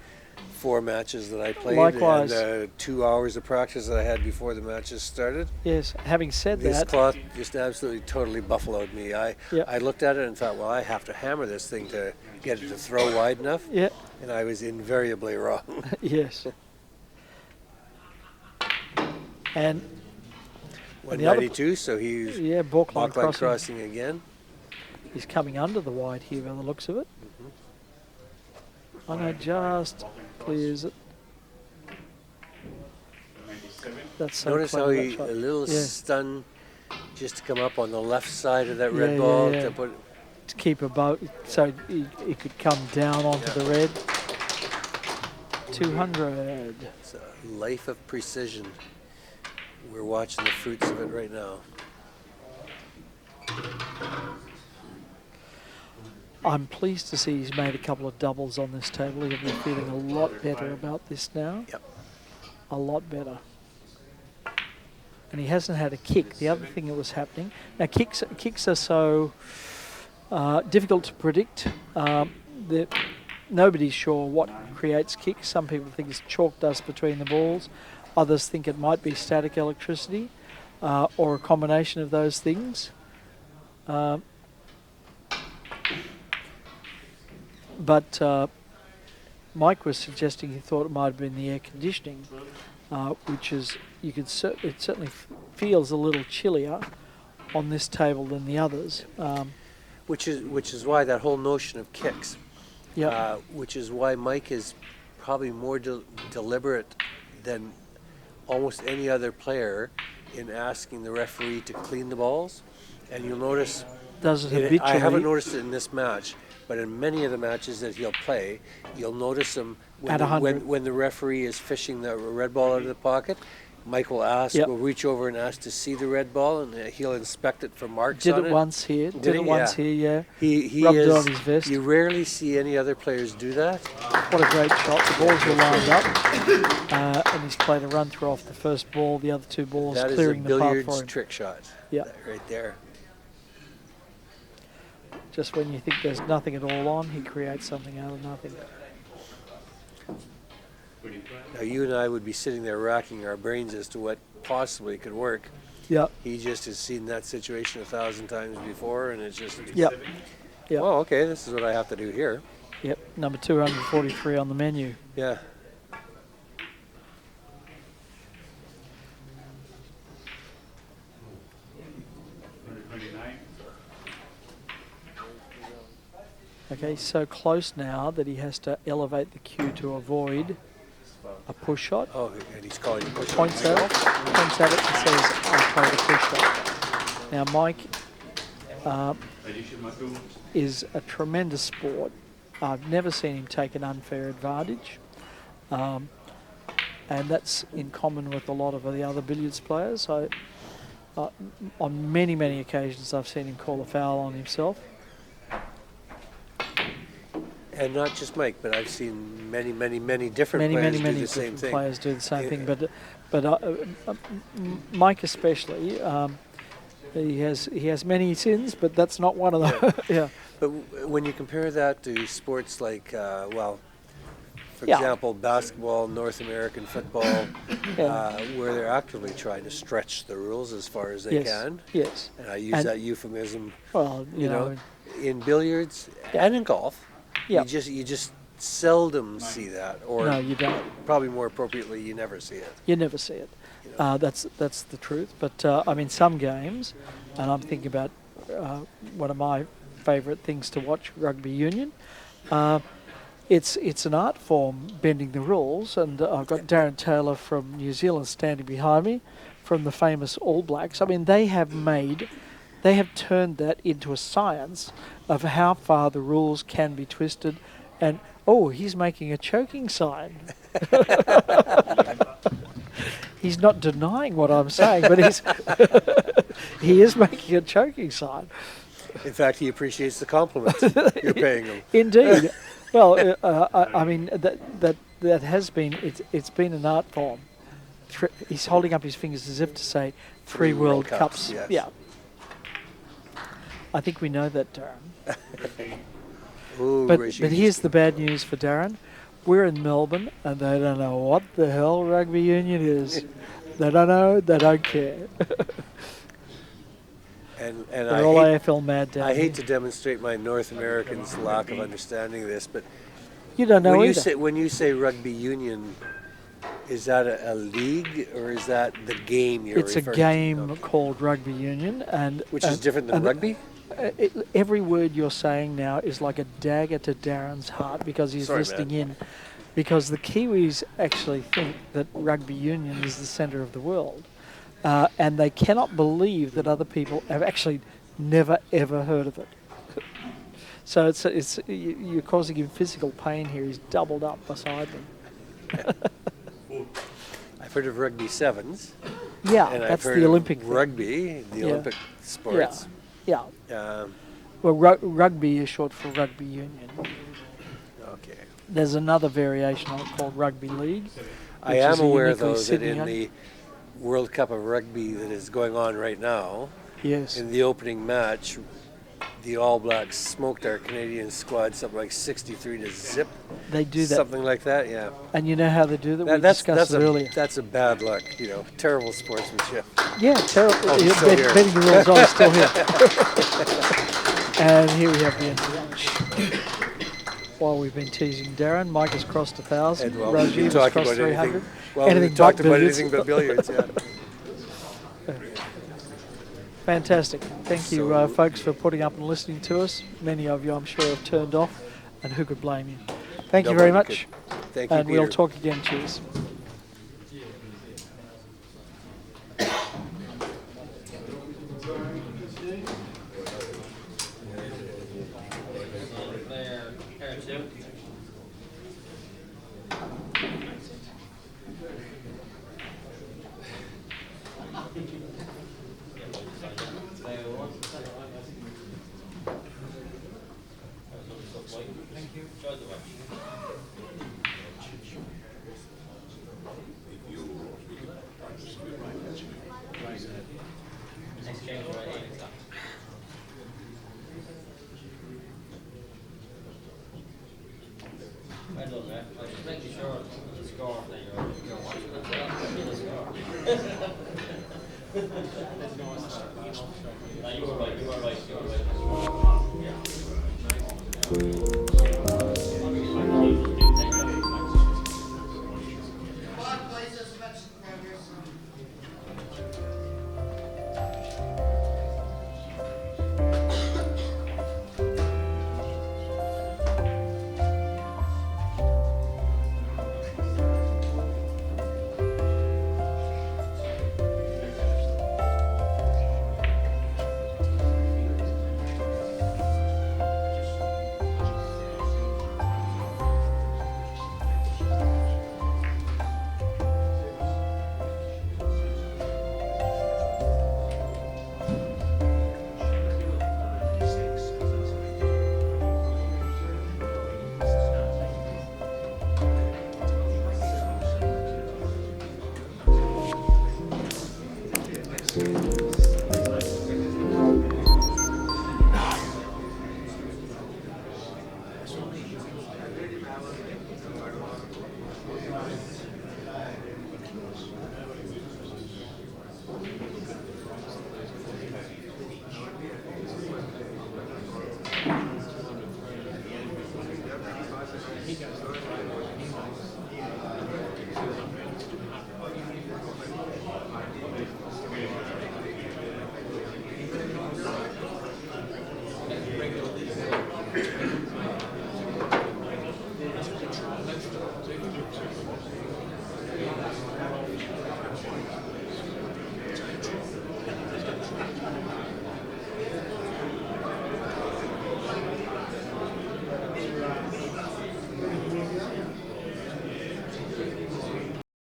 4 matches that I played Likewise. and the 2 hours of practice that I had before the matches started. Yes, having said This that, cloth just absolutely totally buffaloed me. I Yeah. looked at it and thought, well, I have to hammer this thing to get it to throw wide enough. yeah, And I was invariably wrong. yes. And the other- 192, so he's yeah, Baulk line Baulk line crossing. crossing again. He's coming under the wide here by the looks of it. I know, just clears it. 97. That's so Notice how clever, that he shot. a little Yeah. stun just to come up on the left side of that Yeah, red yeah, ball yeah. to put. To keep a boat so he could come down onto the red. 200. It's a life of precision. We're watching the fruits of it right now. I'm pleased to see he's made a couple of doubles on this table. He'll be feeling a lot better about this now. Yep. A lot better. And he hasn't had a kick. The other thing that was happening, now kicks are so difficult to predict. That nobody's sure what creates kicks. Some people think it's chalk dust between the balls. Others think it might be static electricity or a combination of those things. But Mike was suggesting he thought it might have been the air conditioning, which is it certainly feels a little chillier on this table than the others. Which is why that whole notion of kicks. Yeah, Which is why Mike is probably more deliberate than almost any other player in asking the referee to clean the balls. And you'll notice, does it I habitually? haven't noticed it in this match, but in many of the matches that he'll play, you'll notice him At 100. when the referee is fishing the red ball out of the pocket. Mike will ask, Yep. will reach over and ask to see the red ball, and he'll inspect it for marks Did on it it. once here. Did Did it he? once Yeah. here. Yeah. He Rubbed it is, on his vest. You rarely see any other players do that. What a great shot. The balls were lined up, and he's played a run through off the first ball. The other two balls That is a clearing the path billiards for him. trick shot. Yeah. Right there. Just when you think there's nothing at all on, he creates something out of nothing. Now you and I would be sitting there racking our brains as to what possibly could work. Yep. He just has seen that situation 1,000 times before, and it's just, Yep. Yep. oh, okay, this is what I have to do here. Yep. Number 243 on the menu. Yeah. Okay, he's so close now that he has to elevate the cue to avoid a push shot. Oh, and he's calling a push Points at it and says, I played a push shot. Now, Mike is a tremendous sport. I've never seen him take an unfair advantage. And that's in common with a lot of the other billiards players. On many, many occasions, I've seen him call a foul on himself. And not just Mike, but I've seen many different players do the same thing. Players do the same thing, but Mike especially, he has many sins, but that's not one of them. Yeah. But when you compare that to sports like, for example, basketball, North American football, where they're actively trying to stretch the rules as far as they can. Yes. And I use that euphemism. Well, you know, in billiards and in golf. Yeah. You just seldom see that, or no, you don't. Probably more appropriately, you never see it. You never see it. That's the truth. But I mean, some games, and I'm thinking about one of my favourite things to watch, rugby union. It's an art form, bending the rules, and I've got Darren Taylor from New Zealand standing behind me, from the famous All Blacks. I mean, they have turned that into a science of how far the rules can be twisted. And, he's making a choking sign. He's not denying what I'm saying, but he is making a choking sign. In fact, he appreciates the compliment you're paying him. Indeed. Well, I mean, that has been, it's been an art form. He's holding up his fingers as if to say, three World Cups. Yes. Yeah. I think we know that, Darren. Ooh, but here's the bad news for Darren. We're in Melbourne, and they don't know what the hell rugby union is. They don't know. They don't care. and they're all AFL mad down I here. hate to demonstrate my North Americans' lack of understanding of this, but you don't know either. When you say rugby union, is that a league, or is that the game you're referring to? It's a game called rugby union, which is different than rugby? Every word you're saying now is like a dagger to Darren's heart because he's listening in. Because the Kiwis actually think that rugby union is the centre of the world. And they cannot believe that other people have actually never, ever heard of it. So you're causing him physical pain here. He's doubled up beside them. I've heard of rugby sevens. Yeah, and that's I've heard the Olympic of rugby, the Olympic sports. Yeah. Well, rugby is short for rugby union. Okay. There's another variation on it called rugby league. I am aware, though, that in the World Cup of Rugby that is going on right now, in the opening match, the All Blacks smoked our Canadian squad something like 63 to zip. They do that. Something like that, yeah. And you know how they do that? We discussed it earlier. That's a bad luck, terrible sportsmanship. Yeah, terrible. Oh, betting the rules, I'm still here. And here we have the end of the match. While we've been teasing Darren, Mike has crossed 1,000. Raajeev has crossed 300. We've talked about anything but billiards, yeah. Fantastic. Thank you, folks, for putting up and listening to us. Many of you, I'm sure, have turned off, and who could blame you? Thank you very much. Thank you, and Peter. We'll talk again. Cheers. You were right.